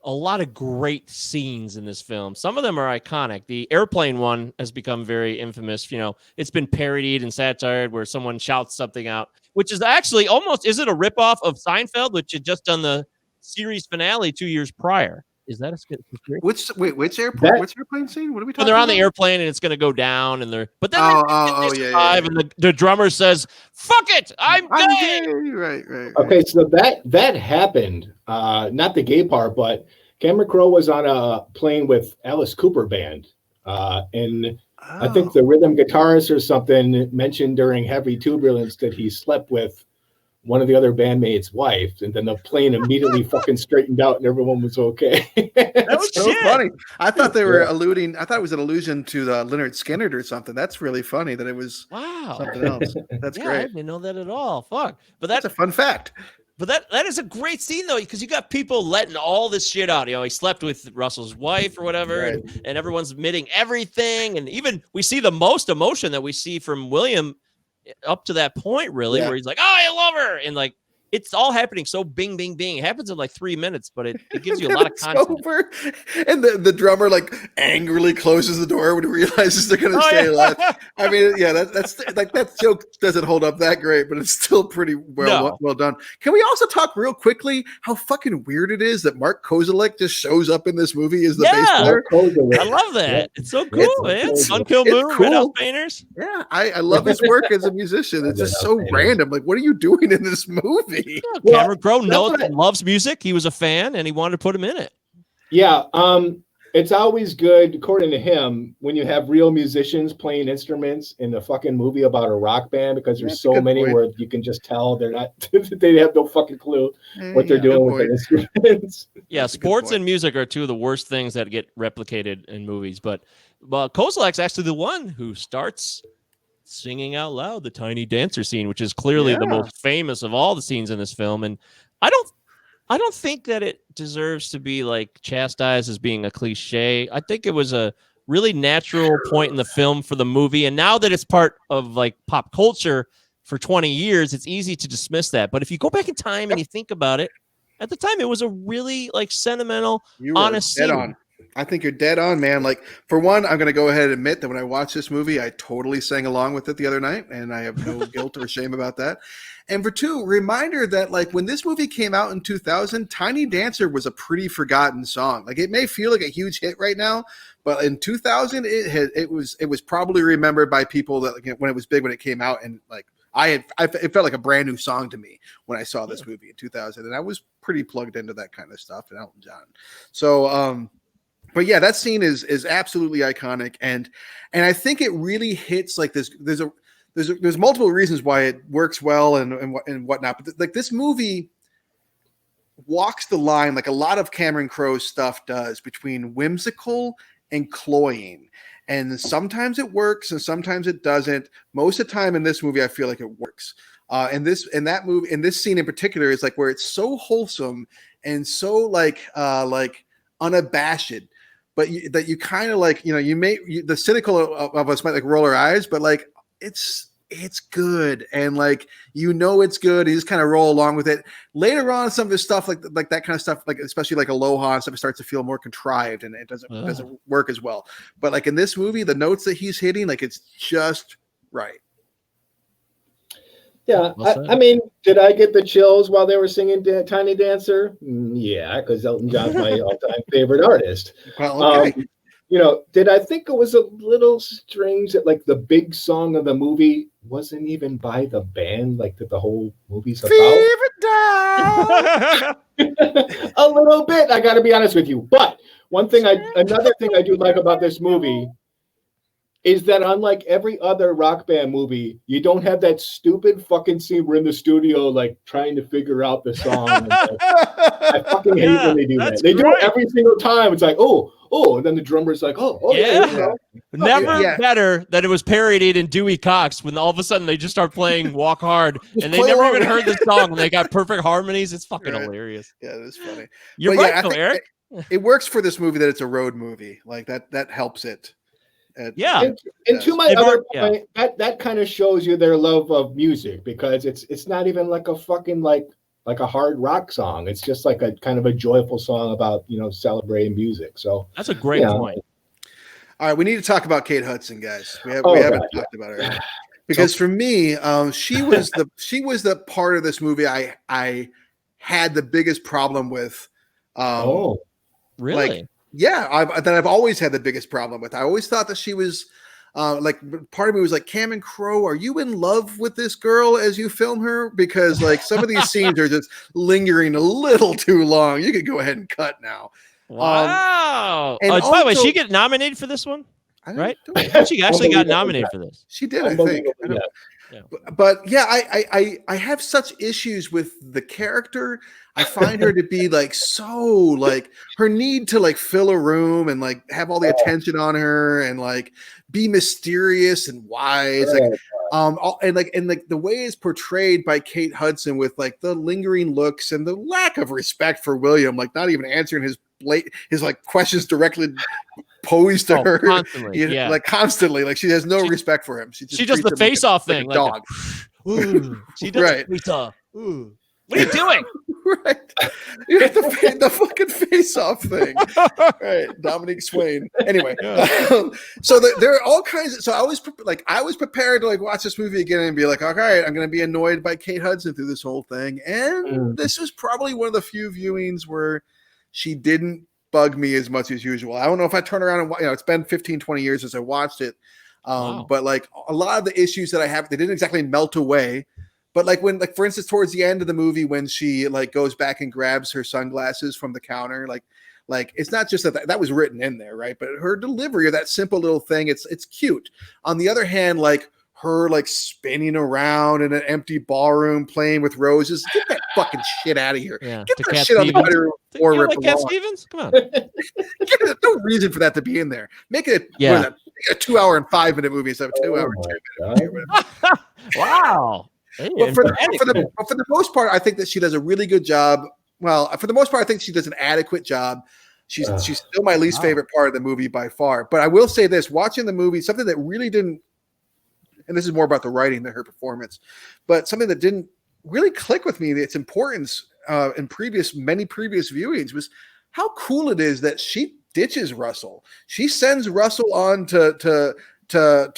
a lot of great scenes in this film. Some of them are iconic. The airplane one has become very infamous. You know, it's been parodied and satired where someone shouts something out, which is actually almost, is it a ripoff of Seinfeld, which had just done the series finale 2 years prior? Is that a conspiracy? Which airport? Which airplane scene? What are we When talking they're on about? the airplane and it's going to go down, and they're but then Oh, they yeah, survive, yeah. and the drummer says, "Fuck it, I'm gay." Right. Okay, so that happened. Not the gay part, but Cameron Crowe was on a plane with Alice Cooper Band. And I think the rhythm guitarist or something mentioned during Heavy Turbulence that he slept with one of the other bandmates' wife, and then the plane immediately fucking straightened out and everyone was okay. That was so funny. I thought they were alluding. I thought it was an allusion to the Leonard Skinner or something. That's really funny that it was something else. That's I great. didn't know that at all. Fuck. But That's a fun fact. But that is a great scene though, because you got people letting all this shit out. You know, he slept with Russell's wife or whatever, Right. and everyone's admitting everything. And even we see the most emotion that we see from William up to that point, really, where he's like, "Oh, I love her," and like it's all happening so bing, bing, bing. It happens in like 3 minutes, but it gives you a lot of content. Over. And the drummer like angrily closes the door when he realizes they're gonna stay alive. I mean, yeah, that's like that joke doesn't hold up that great, but it's still pretty well done. Can we also talk real quickly how fucking weird it is that Mark Kozelek just shows up in this movie as the bass player? I love that. It's so cool, man. Sun Kill Moon, cool. Red House Painters. Yeah, I love his work as a musician. It's just so random. Like, what are you doing in this movie? Cameron Crowe loves music. He was a fan, and he wanted to put him in it. Yeah, it's always good, according to him, when you have real musicians playing instruments in a fucking movie about a rock band, because there's so many where you can just tell they're not, they have no fucking clue what they're doing with their instruments. Yeah, sports and music are two of the worst things that get replicated in movies. But Kozelek's actually the one who starts singing out loud the Tiny Dancer scene, which is clearly the most famous of all the scenes in this film. And I don't think that it deserves to be like chastised as being a cliche. I think it was a really natural point in the film for the movie. And now that it's part of like pop culture for 20 years, it's easy to dismiss that. But if you go back in time and you think about it, at the time, it was a really like sentimental, honest scene. I think you're dead on, man. Like, for one, I'm going to go ahead and admit that when I watched this movie, I totally sang along with it the other night, and I have no guilt or shame about that. And for two, reminder that, like, when this movie came out in 2000, Tiny Dancer was a pretty forgotten song. Like, it may feel like a huge hit right now, but in 2000, it was probably remembered by people that, like, when it was big when it came out, and like it felt like a brand new song to me when I saw this movie in 2000, and I was pretty plugged into that kind of stuff and Elton John. So, but yeah, that scene is absolutely iconic, and I think it really hits like this. There's multiple reasons why it works well and whatnot, but like this movie walks the line like a lot of Cameron Crowe's stuff does between whimsical and cloying, and sometimes it works and sometimes it doesn't. Most of the time in this movie, I feel like it works. And this scene in particular is like where it's so wholesome and so like unabashed. But that you kind of like, the cynical of us might like roll our eyes, but like it's good, and like it's good. You just kind of roll along with it. Later on, some of his stuff like that kind of stuff, like especially like Aloha and stuff, starts to feel more contrived, and it doesn't work as well. But like in this movie, the notes that he's hitting, like it's just right. Yeah, I mean, did I get the chills while they were singing Tiny Dancer? Yeah, because Elton John's my all-time favorite artist. Well, okay. Did I think it was a little strange that like the big song of the movie wasn't even by the band, like that the whole movie's about? A little bit, I got to be honest with you. But another thing I do like about this movie is that unlike every other rock band movie, you don't have that stupid fucking scene we're in the studio like trying to figure out the song. I fucking hate when they do that. They do it every single time. It's like, oh, and then the drummer's like, yeah. Never better that it was parodied in Dewey Cox when all of a sudden they just start playing Walk Hard and they never even heard the song and they got perfect harmonies. It's fucking hilarious. Yeah, that's funny. You're right, though, Eric. It works for this movie that it's a road movie. Like that helps it. And to my other point, that kind of shows you their love of music, because it's not even like a fucking like a hard rock song. It's just like a kind of a joyful song about, celebrating music. So that's a great point. All right, we need to talk about Kate Hudson, guys. We haven't talked about her because for me, she was the part of this movie I had the biggest problem with. Really? That I've always had the biggest problem with. I always thought that she was like, part of me was like, Cameron Crowe, are you in love with this girl as you film her? Because like some of these scenes are just lingering a little too long. You could go ahead and cut now. Wow. And by the way, she get nominated for this one, right? She actually got nominated for this. She did, I think. But yeah, I have such issues with the character. I find her to be like so like her need to like fill a room and like have all the attention on her and like be mysterious and wise, like the way it's portrayed by Kate Hudson with like the lingering looks and the lack of respect for William, like not even answering his like questions directly posed to her constantly, like constantly, like she has no respect for him. She does the face-off thing like a dog. She does right. What are you doing? Right. You have the fucking face-off thing. Right. Dominique Swain. Anyway. So there are all kinds of, so I was prepared to like watch this movie again and be like, all right, I'm going to be annoyed by Kate Hudson through this whole thing. And this was probably one of the few viewings where she didn't bug me as much as usual. I don't know if I turn around and, it's been 15, 20 years since I watched it. But like a lot of the issues that I have, they didn't exactly melt away. But like when, like for instance, towards the end of the movie, when she like goes back and grabs her sunglasses from the counter, like it's not just that was written in there, right? But her delivery of that simple little thing, it's cute. On the other hand, like her like spinning around in an empty ballroom playing with roses, get that fucking shit out of here. Yeah, get that shit on the cutting room floor. You like Cat Stevens? Come on. There's no reason for that to be in there. Make it a 2 hour and 5 minute movie instead of 2 hour and 2 minute. Wow. Well, for the most part, I think that she does a really good job. Well, for the most part, I think she does an adequate job. She's still my least favorite part of the movie by far. But I will say this: watching the movie, something that really didn't, and this is more about the writing than her performance, but something that didn't really click with me, its importance in many previous viewings, was how cool it is that she ditches Russell. She sends Russell on to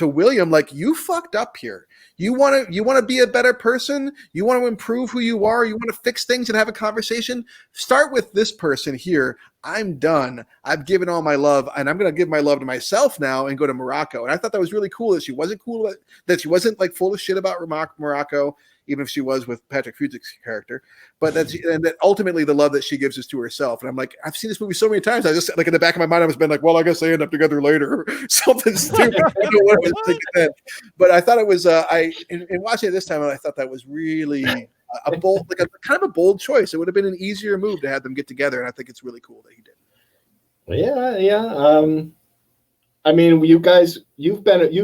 William, like, you fucked up here. You want to be a better person. You want to improve who you are. You want to fix things and have a conversation. Start with this person here. I'm done. I've given all my love, and I'm going to give my love to myself now and go to Morocco. And I thought that was really cool that she wasn't like full of shit about Morocco, even if she was with Patrick Fugit's character. But that ultimately the love that she gives is to herself. And I'm like, I've seen this movie so many times. I just like in the back of my mind, I was been like, well, I guess they end up together later, or something stupid. I don't know what I was thinking then. But I thought it was in watching it this time, I thought that was really a bold, like a kind of a bold choice. It would have been an easier move to have them get together, and I think it's really cool that he did. Yeah. I mean, you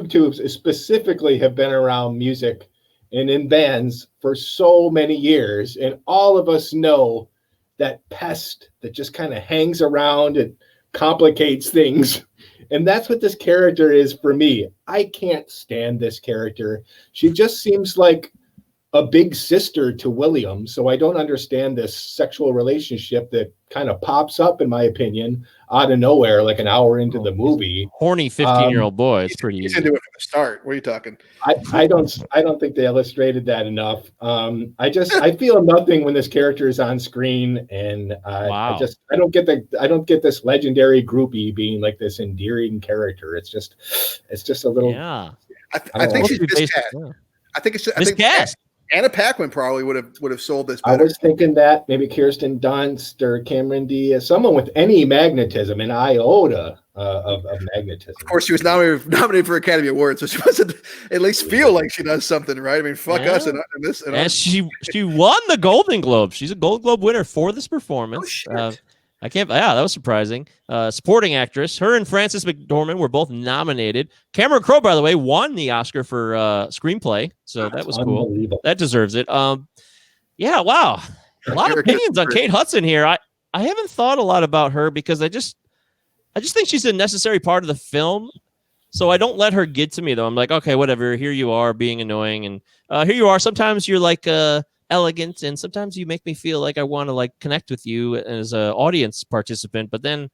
two specifically have been around music and in bands for so many years, and all of us know that pest that just kind of hangs around and complicates things. And that's what this character is for me. I can't stand this character. She just seems like a big sister to William, so I don't understand this sexual relationship that kind of pops up, in my opinion, out of nowhere, like an hour into the movie. Horny 15-year-old boy. It's pretty easy. He's into it from the start. What are you talking? I don't think they illustrated that enough. I feel nothing when this character is on screen, and I don't get this legendary groupie being like this endearing character. It's just a little. Yeah. I think she's miscast. I think it's miscast. Anna Paquin probably would have sold this better. I was thinking that maybe Kirsten Dunst or Cameron Diaz, someone with any magnetism, an iota of magnetism. Of course, she was nominated for Academy Award, so she must at least feel like she does something, right? I mean, fuck us in this. And she won the Golden Globe. She's a Golden Globe winner for this performance. Oh, I can't. Yeah, that was surprising. Supporting actress. Her and Frances McDormand were both nominated. Cameron Crowe, by the way, won the Oscar for screenplay, so that was cool. That deserves it. Yeah, wow. A lot of opinions on Kate Hudson here. I haven't thought a lot about her because I just think she's a necessary part of the film. So I don't let her get to me, though. I'm like, okay, whatever. Here you are being annoying. And here you are. Sometimes you're like elegant, and sometimes you make me feel like I want to like connect with you as an audience participant. But then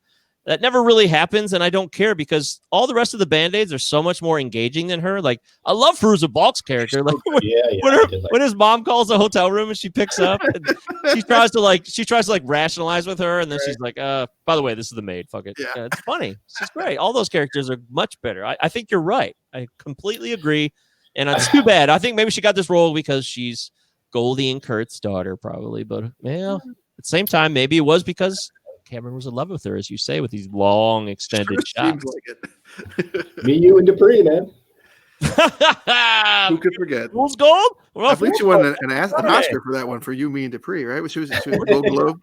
that never really happens, and I don't care because all the rest of the Band-Aids are so much more engaging than her. Like, I love Fairuza Balk's character. Like, when his mom calls the hotel room and she picks up, and she tries to rationalize with her, and then she's like, by the way, this is the maid. Fuck it. Yeah. It's funny. She's great. All those characters are much better. I think you're right. I completely agree, and it's too bad. I think maybe she got this role because she's Goldie and Kurt's daughter, probably. But at the same time, maybe it was because Cameron was in love with her, as you say, with these long, extended shots. Like Me, you, and Dupree, man. Who could forget? Fool's Gold? I think she won an Oscar for that one for You, Me, and Dupree, right? She was Golden Globe.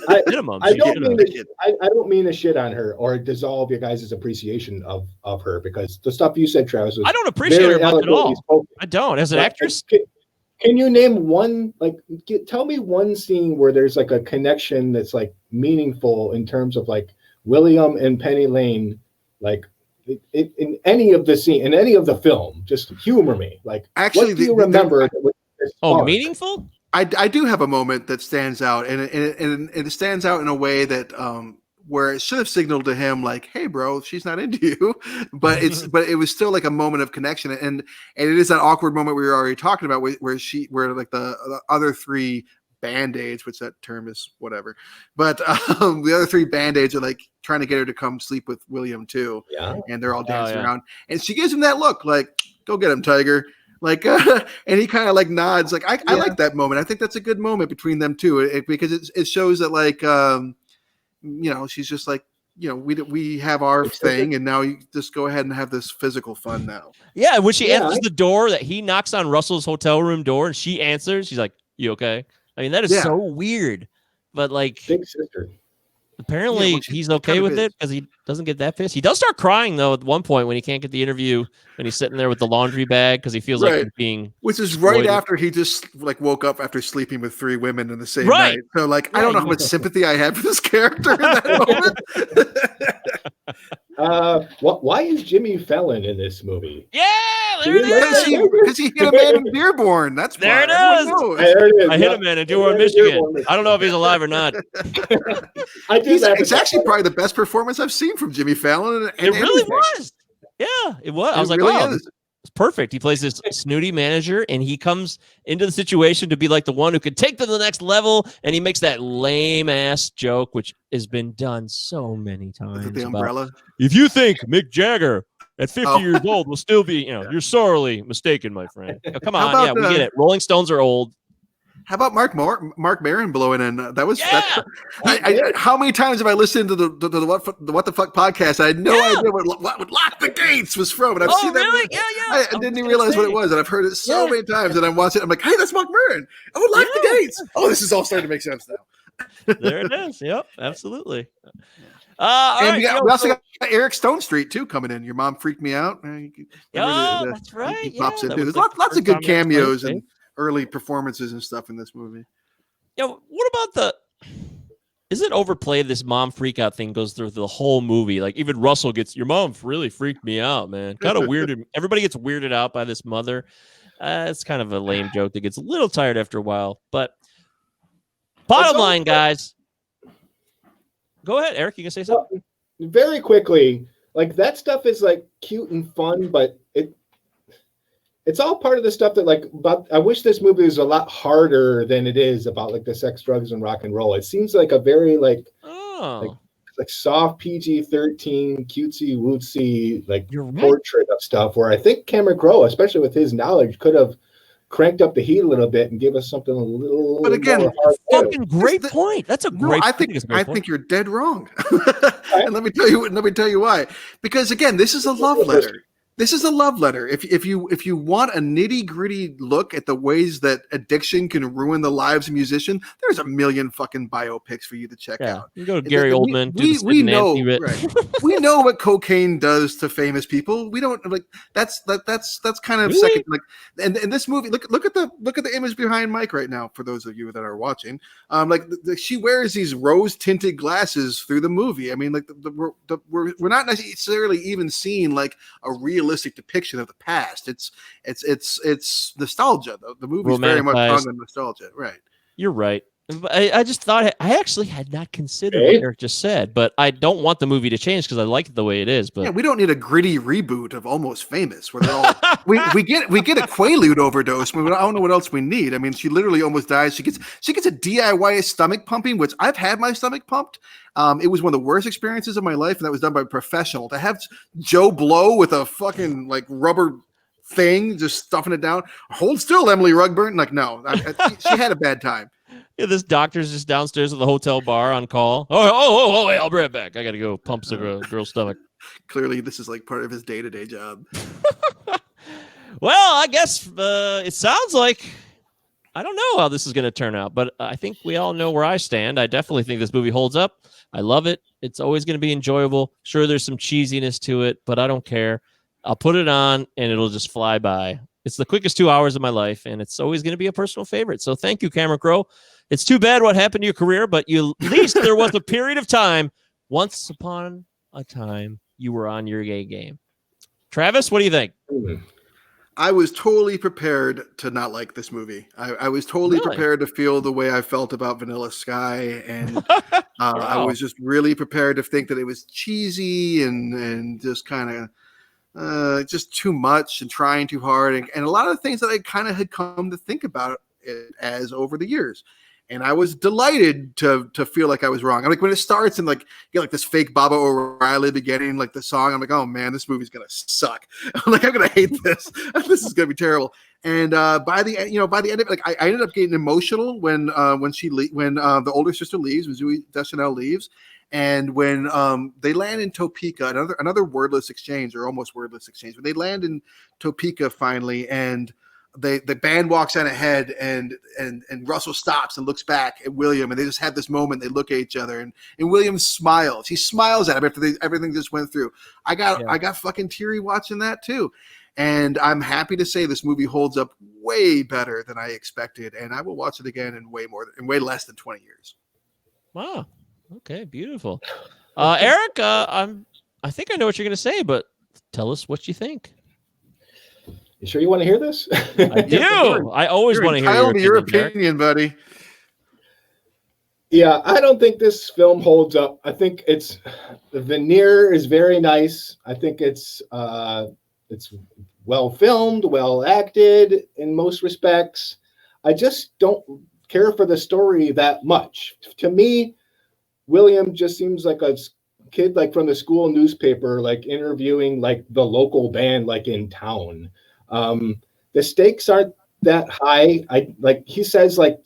I don't mean to shit on her or dissolve your guys' appreciation of her because the stuff you said, Travis, was I don't appreciate her much at all. Spoken. I don't. As an actress, can you name one? Like, tell me one scene where there's like a connection that's like meaningful in terms of like William and Penny Lane, like. In any of the scene, in any of the film, just humor me. Like, actually, what do you remember? Meaningful? I do have a moment that stands out, and it stands out in a way that where it should have signaled to him, like, "Hey, bro, she's not into you," but it was still like a moment of connection, and it is that awkward moment we were already talking about, where like the other three Band-Aids, which that term is whatever, but the other three Band-Aids are like trying to get her to come sleep with William too, and they're all dancing around, and she gives him that look like, "Go get him, Tiger," like, and he kind of like nods, like, I like that moment. I think that's a good moment between them two, because it shows that like, she's just like, we have our thing, and now you just go ahead and have this physical fun now. Yeah, when she answers the door, that he knocks on Russell's hotel room door, and she answers, she's like, "You okay?" I mean, that is so weird, but like, big sister. Apparently, he's okay with it because he doesn't get that pissed. He does start crying though at one point when he can't get the interview, when he's sitting there with the laundry bag because he feels like he's being. Which is right after he just like woke up after sleeping with three women in the same night. So like, I don't know how much sympathy I have for this character in that moment. Why is Jimmy Fallon in this movie? Yeah, there it is. Because he hit a man in Dearborn. That's there it is. I hit a man in Dearborn, Michigan. I don't know if he's alive or not. It's actually probably the best performance I've seen from Jimmy Fallon. It really was. Yeah, it was. I was like, wow, it's perfect. He plays this snooty manager, and he comes into the situation to be like the one who could take to the next level, and he makes that lame ass joke, which has been done so many times. The umbrella. If you think Mick Jagger at 50 years old will still be, you're sorely mistaken, my friend. Come on, we get it. Rolling Stones are old. How about Mark Maron blowing in? That was how many times have I listened to the What the Fuck podcast? I had no idea what Lock the Gates was from, and I've seen that. Really? I didn't even realize what it was, and I've heard it so many times. And I'm watching it. I'm like, hey, that's Mark Maron. Oh, Lock the Gates. Oh, this is all starting to make sense now. There it is. Yep, absolutely. And we also got Eric Stone Street too coming in. Your Mom Freaked Me Out. That's right. He pops in. There's lots of good cameos and early performances and stuff in this movie. What about is it overplayed? This mom freak out thing goes through the whole movie. Like even Russell gets, "Your mom really freaked me out, man." Kind of weirded. Everybody gets weirded out by this mother. It's kind of a lame joke that gets a little tired after a while. But bottom line, guys, go ahead, Eric. You can say something very quickly. Like that stuff is like cute and fun, but it's all part of the stuff that I wish this movie was a lot harder than it is about like the sex, drugs, and rock and roll. It seems like a very like soft PG-13 cutesy wootsy portrait of stuff where I think Cameron Crowe, especially with his knowledge, could have cranked up the heat a little bit and give us something a little. But again, more hard to do. Fucking great point. That's a great. I think it's a great point. think you're dead wrong. And let me tell you why. Because again, this is a love letter. This is a love letter. If you want a nitty gritty look at the ways that addiction can ruin the lives of musicians, there's a million fucking biopics for you to check out. You go to Gary Oldman. We know we know what cocaine does to famous people. We don't like that's kind of Really? second. Like and this movie, look at the image behind Mike right now. For those of you that are watching, she wears these rose tinted glasses through the movie. I mean, like we're not necessarily even seeing like a realistic depiction of the past. It's nostalgia though. The movie's very much hung on nostalgia, right? You're right. I just thought I actually had not considered what Eric just said, but I don't want the movie to change because I like it the way it is. But yeah, we don't need a gritty reboot of Almost Famous where they're all we get a Quaalude overdose. I don't know what else we need. I mean, she literally almost dies. She gets a DIY stomach pumping, which I've had my stomach pumped. It was one of the worst experiences of my life, and that was done by a professional. To have Joe Blow with a fucking like rubber thing just stuffing it down. Hold still, Emily Rugburn. Like, no, she had a bad time. Yeah, this doctor's just downstairs at the hotel bar on call. Oh, hey, I'll be right back. I got to go pump the girl's stomach. Clearly, this is like part of his day-to-day job. Well, I guess it sounds like I don't know how this is going to turn out, but I think we all know where I stand. I definitely think this movie holds up. I love it. It's always going to be enjoyable. Sure, there's some cheesiness to it, but I don't care. I'll put it on, and it'll just fly by. It's the quickest 2 hours of my life, and it's always going to be a personal favorite. So thank you, Cameron Crowe. It's too bad what happened to your career, but at least there was a period of time, once upon a time, you were on your gay game. Travis, what do you think? I was totally prepared to not like this movie. I was totally prepared to feel the way I felt about Vanilla Sky, and Wow. I was just really prepared to think that it was cheesy and just kind of just too much and trying too hard, and a lot of the things that I kind of had come to think about it as over the years. And I was delighted to feel like I was wrong. I'm like, when it starts and like you get like this fake Baba O'Reilly beginning, like the song, I'm like, oh man, this movie's gonna suck. I'm like, I'm gonna hate this. This is gonna be terrible. And by the end of it, like I ended up getting emotional when the older sister leaves, when Zooey Deschanel leaves, and when they land in Topeka, another wordless exchange or almost wordless exchange. When they land in Topeka finally, and the band walks on ahead, and Russell stops and looks back at William, and they just have this moment. They look at each other, and William smiles. He smiles at him after everything just went through. I got fucking teary watching that too, and I'm happy to say this movie holds up way better than I expected, and I will watch it again in way less than 20 years. Wow. Okay, beautiful. Eric, I think I know what you're going to say, but tell us what you think. You sure you want to hear this? I do. I always want to hear your opinion, buddy. Yeah, I don't think this film holds up. I think the veneer is very nice. I think it's well filmed, well acted in most respects. I just don't care for the story that much. To me, William just seems like a kid like from the school newspaper, like interviewing like the local band like in town. The stakes aren't that high. He says like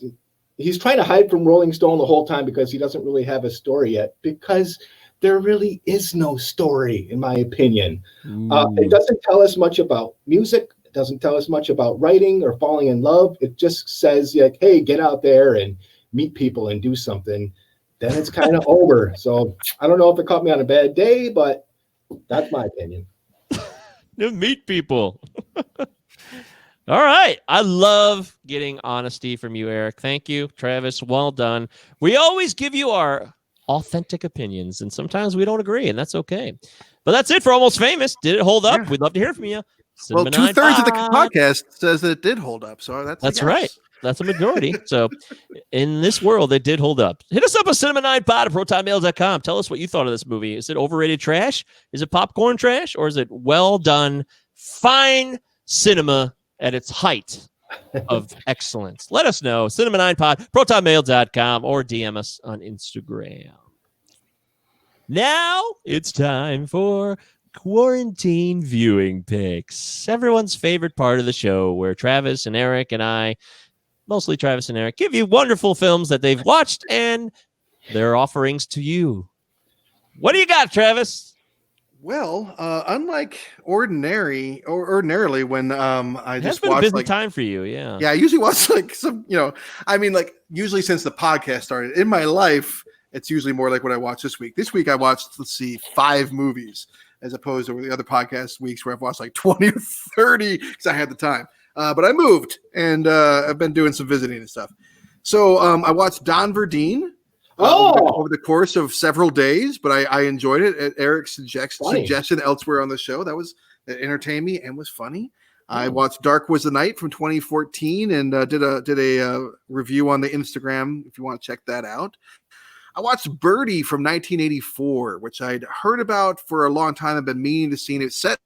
he's trying to hide from Rolling Stone the whole time because he doesn't really have a story yet, because there really is no story, in my opinion. It doesn't tell us much about music. It doesn't tell us much about writing or falling in love. It just says like, hey, get out there and meet people and do something. Then it's kind of over. So I don't know if it caught me on a bad day, but that's my opinion. Meet people. All right. I love getting honesty from you, Eric. Thank you, Travis. Well done. We always give you our authentic opinions, and sometimes we don't agree, and that's okay. But that's it for Almost Famous. Did it hold up? Yeah. We'd love to hear from you. Well, 2/3 of the podcast says that it did hold up. So that's right. That's a majority. So in this world, it did hold up. Hit us up at cinema9pod at protonmail.com. Tell us what you thought of this movie. Is it overrated trash? Is it popcorn trash? Or is it well done, fine cinema at its height of excellence? Let us know. Cinema9pod, protonmail.com, or DM us on Instagram. Now it's time for Quarantine Viewing Picks, everyone's favorite part of the show, where Travis and Eric and I, mostly Travis and Eric, give you wonderful films that they've watched and their offerings to you. What do you got, Travis? Well, unlike ordinarily when I just been a watch busy like time for you, yeah. I usually watch like some, like usually since the podcast started in my life, it's usually more like what I watched this week. This week I watched, 5 movies as opposed to the other podcast weeks where I've watched like 20 or 30 because I had the time. But I moved and I've been doing some visiting and stuff. So I watched Don Verdean. Over the course of several days, but I enjoyed it at Eric's suggestion elsewhere on the show. That entertained me and was funny. I watched Dark Was the Night from 2014 and did a review on the Instagram if you want to check that out. I watched Birdie from 1984, which I'd heard about for a long time. I've been meaning to see it. It's set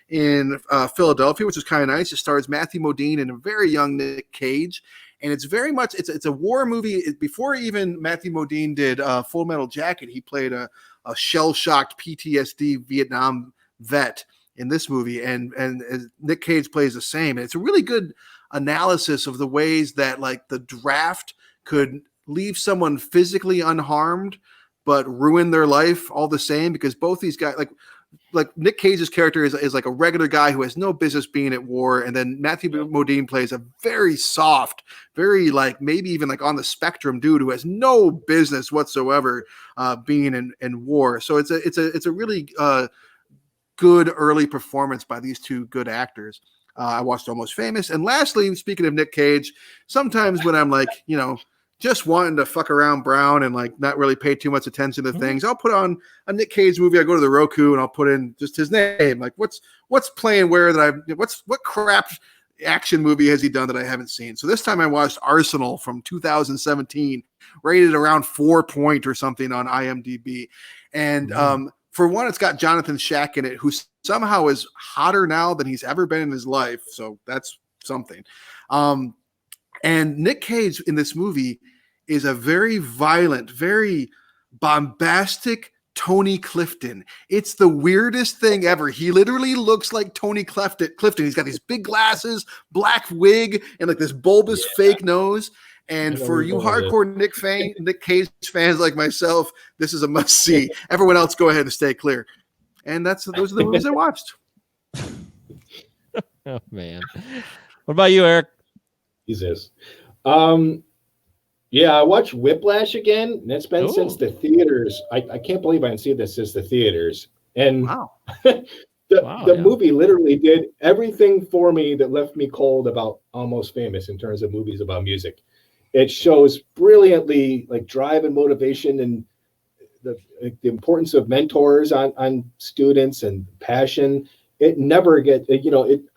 in Philadelphia, which is kind of nice. It stars Matthew Modine and a very young Nick Cage. And it's very much it's a war movie. Before even Matthew Modine did Full Metal Jacket, he played a shell-shocked PTSD Vietnam vet in this movie, and Nick Cage plays the same. And it's a really good analysis of the ways that like the draft could leave someone physically unharmed, but ruin their life all the same. Because both these guys, like Nick Cage's character is like a regular guy who has no business being at war. And then Matthew Modine plays a very soft, very like maybe even like on the spectrum dude who has no business whatsoever being in war. So it's a really good early performance by these two good actors. I watched Almost Famous. And lastly, speaking of Nick Cage, sometimes when I'm like, just wanting to fuck around Brown and like not really pay too much attention to things, I'll put on a Nick Cage movie. I go to the Roku and I'll put in just his name. Like what's playing where what crap action movie has he done that I haven't seen? So this time I watched Arsenal from 2017, rated around 4 point or something on IMDb. And for one, it's got Jonathan Schack in it, who somehow is hotter now than he's ever been in his life. So that's something. And Nick Cage in this movie is a very violent, very bombastic Tony Clifton. It's the weirdest thing ever. He literally looks like Tony Clifton. He's got these big glasses, black wig, and like this bulbous fake nose. And for you hardcore Nick Cage fans like myself, this is a must see. Everyone else, go ahead and stay clear. And those are the movies I watched. Oh man, what about you, Eric? Jesus. I watched Whiplash again, and it's been since the theaters. I can't believe I didn't see this since the theaters. And the movie literally did everything for me that left me cold about Almost Famous in terms of movies about music. It shows brilliantly like drive and motivation and the importance of mentors on students and passion. It never gets,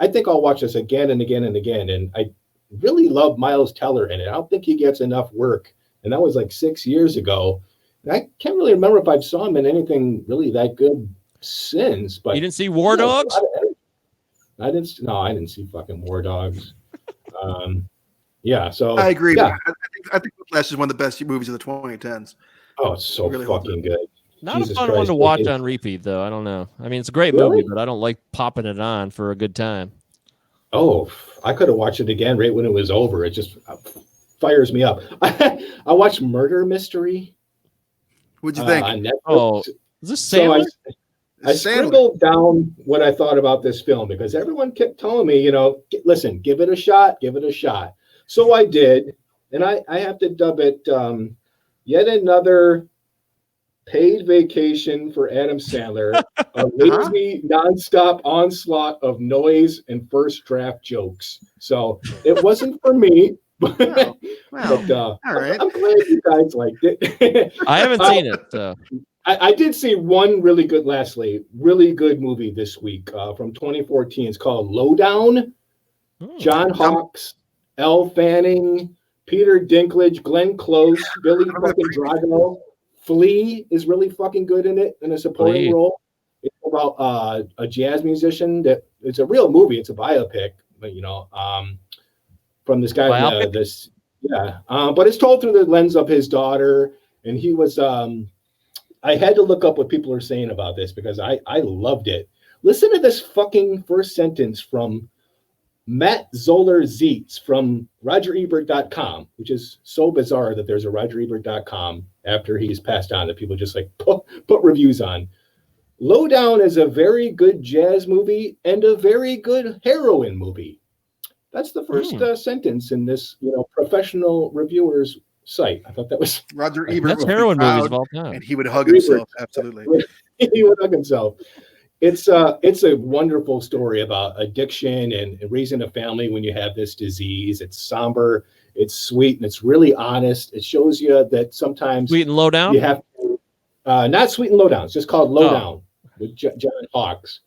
I think I'll watch this again and again and again. And I really love Miles Teller in it. I don't think he gets enough work. And that was like 6 years ago. And I can't really remember if I saw him in anything really that good since. But you didn't see War Dogs? I didn't see fucking War Dogs. So I agree. Yeah. I think Whiplash is one of the best movies of the 2010s. Oh, it's so really fucking good. Not Jesus a fun one to watch on repeat, though. I don't know. I mean, it's a great movie, but I don't like popping it on for a good time. Oh, I could have watched it again right when it was over. It just fires me up. I watched Murder Mystery. What'd you think? On Netflix. Oh, is this Sandler? So I scribbled down what I thought about this film because everyone kept telling me, listen, give it a shot. So I did, and I have to dub it yet another paid vacation for Adam Sandler, a lazy, nonstop onslaught of noise and first draft jokes. So it wasn't for me. But, all right. I'm glad you guys liked it. I haven't seen it. So. I did see one really good movie this week from 2014. It's called Lowdown. John Hawkes, Elle Fanning, Peter Dinklage, Glenn Close, Billy fucking Drago. Flea is really fucking good in it in a supporting role. It's about a jazz musician that it's a real movie. It's a biopic, but from this guy. But it's told through the lens of his daughter, and he was. I had to look up what people are saying about this because I loved it. Listen to this fucking first sentence from Matt Zoller-Zietz from RogerEbert.com, which is so bizarre that there's a RogerEbert.com after he's passed on that people just like put reviews on. Lowdown is a very good jazz movie and a very good heroin movie. That's the first sentence in this, professional reviewers site. I thought that was Roger Ebert. That's heroin movies of all time. And he would hug himself. Absolutely. He would hug himself. It's a wonderful story about addiction and raising a family when you have this disease. It's somber, it's sweet, and it's really honest. It shows you that sometimes Sweet and Low Down. You have to, not Sweet and Low Down. It's just called Lowdown with John Hawkes.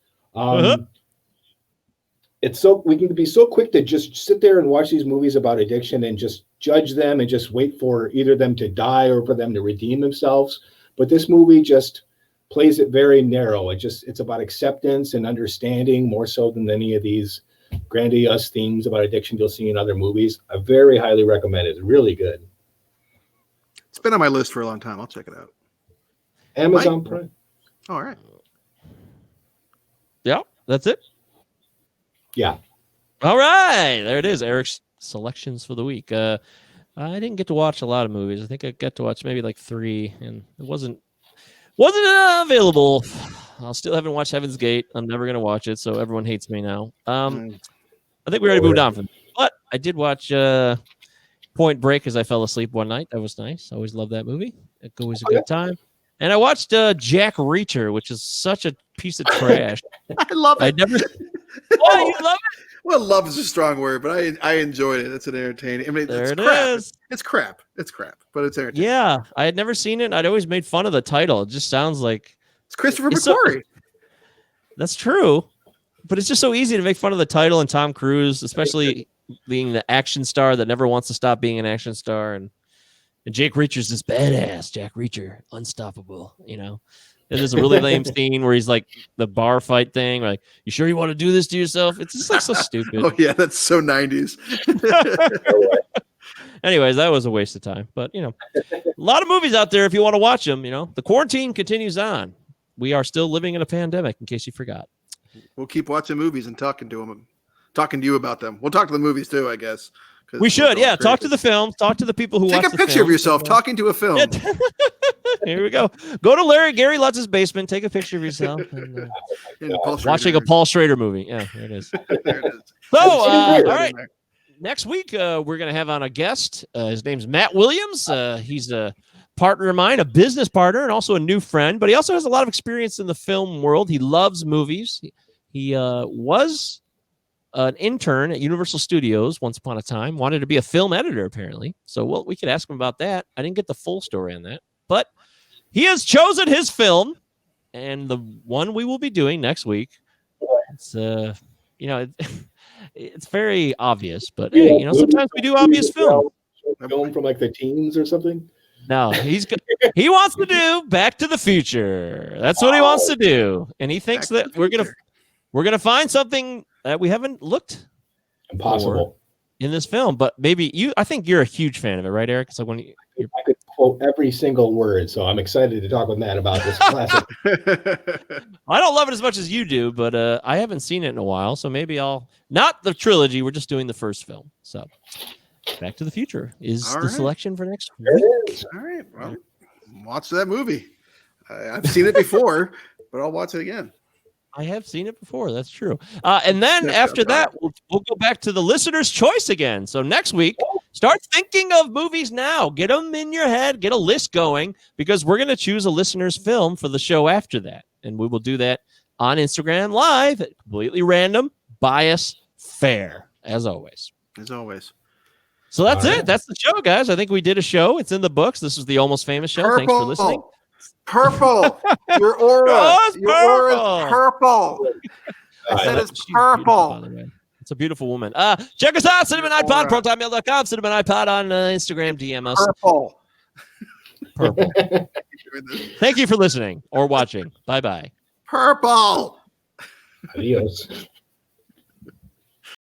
It's we can be so quick to just sit there and watch these movies about addiction and just judge them and just wait for either them to die or for them to redeem themselves. But this movie just plays it very narrow. It's about acceptance and understanding more so than any of these grandiose themes about addiction you'll see in other movies. I very highly recommend it. It's really good. It's been on my list for a long time. I'll check it out. Amazon Prime. All right. Yeah, that's it. Yeah. All right, there it is. Eric's selections for the week. I didn't get to watch a lot of movies. I think I got to watch maybe like 3, and it wasn't available. I still haven't watched Heaven's Gate. I'm never gonna watch it, so everyone hates me now. I think we already moved on from that. But I did watch Point Break as I fell asleep one night. That was nice. I always love that movie. It was a good time. And I watched Jack Reacher, which is such a piece of trash. I love it. I never. Oh, you love it? Well, love is a strong word, but I enjoyed it. It's an entertaining. I mean, There it's it crap. is. It's crap. It's crap, but it's entertaining. Yeah, I had never seen it. I'd always made fun of the title. It just sounds like It's Christopher It's so- McQuarrie. that's true, but it's just so easy to make fun of the title and Tom Cruise, especially being the action star that never wants to stop being an action star, and Jake Reacher's this badass Jack Reacher, unstoppable. And there's a really lame scene where he's like the bar fight thing, like, you sure you want to do this to yourself? It's just like so stupid. Oh yeah, that's so 90s. Anyways, that was a waste of time. But a lot of movies out there if you want to watch them. The quarantine continues on. We are still living in a pandemic, in case you forgot. We'll keep watching movies and talking to you about them. We'll talk to the movies too, I guess. We should, yeah. Talk to the films. Talk to the people who take watch a picture of yourself talking to a film. Yeah. Here we go. Go to Gary Lutz's basement. Take a picture of yourself. And, watching a Paul Schrader movie. Yeah, there it is. There it is. So, all right. Next week, we're going to have on a guest. His name's Matt Williams. He's a partner of mine, a business partner, and also a new friend. But he also has a lot of experience in the film world. He loves movies. He was an intern at Universal Studios once upon a time, wanted to be a film editor, apparently. So, we could ask him about that. I didn't get the full story on that. But he has chosen his film, and the one we will be doing next week. It's it's very obvious, but hey, sometimes we do obvious film. Film from like the teens or something. No, he wants to do Back to the Future. That's what he wants to do, and he thinks that we're gonna find something that we haven't looked Impossible in this film. But maybe I think you're a huge fan of it, right, Eric? It's like I could quote every single word, so I'm excited to talk with Matt about this classic. I don't love it as much as you do, but I haven't seen it in a while, so maybe not the trilogy. We're just doing the first film. So Back to the Future is the selection for next week. All right. Well, watch that movie. I've seen it before, but I'll watch it again. I have seen it before. That's true. And then after that, we'll go back to the listener's choice again. So next week, start thinking of movies now. Get them in your head. Get a list going, because we're going to choose a listener's film for the show after that. And we will do that on Instagram Live, completely random, bias, fair, as always. As always. So that's it. That's the show, guys. I think we did a show. It's in the books. This is the Almost Famous show. Thanks for listening. Purple. Your aura. Oh, Your aura is purple. I said it's purple. It's a beautiful woman. Check us out, Cinnamon iPod, protonmail.com, Cinnamon iPod on Instagram, DM us. Purple. Thank you for listening or watching. Bye-bye. Purple. Adios.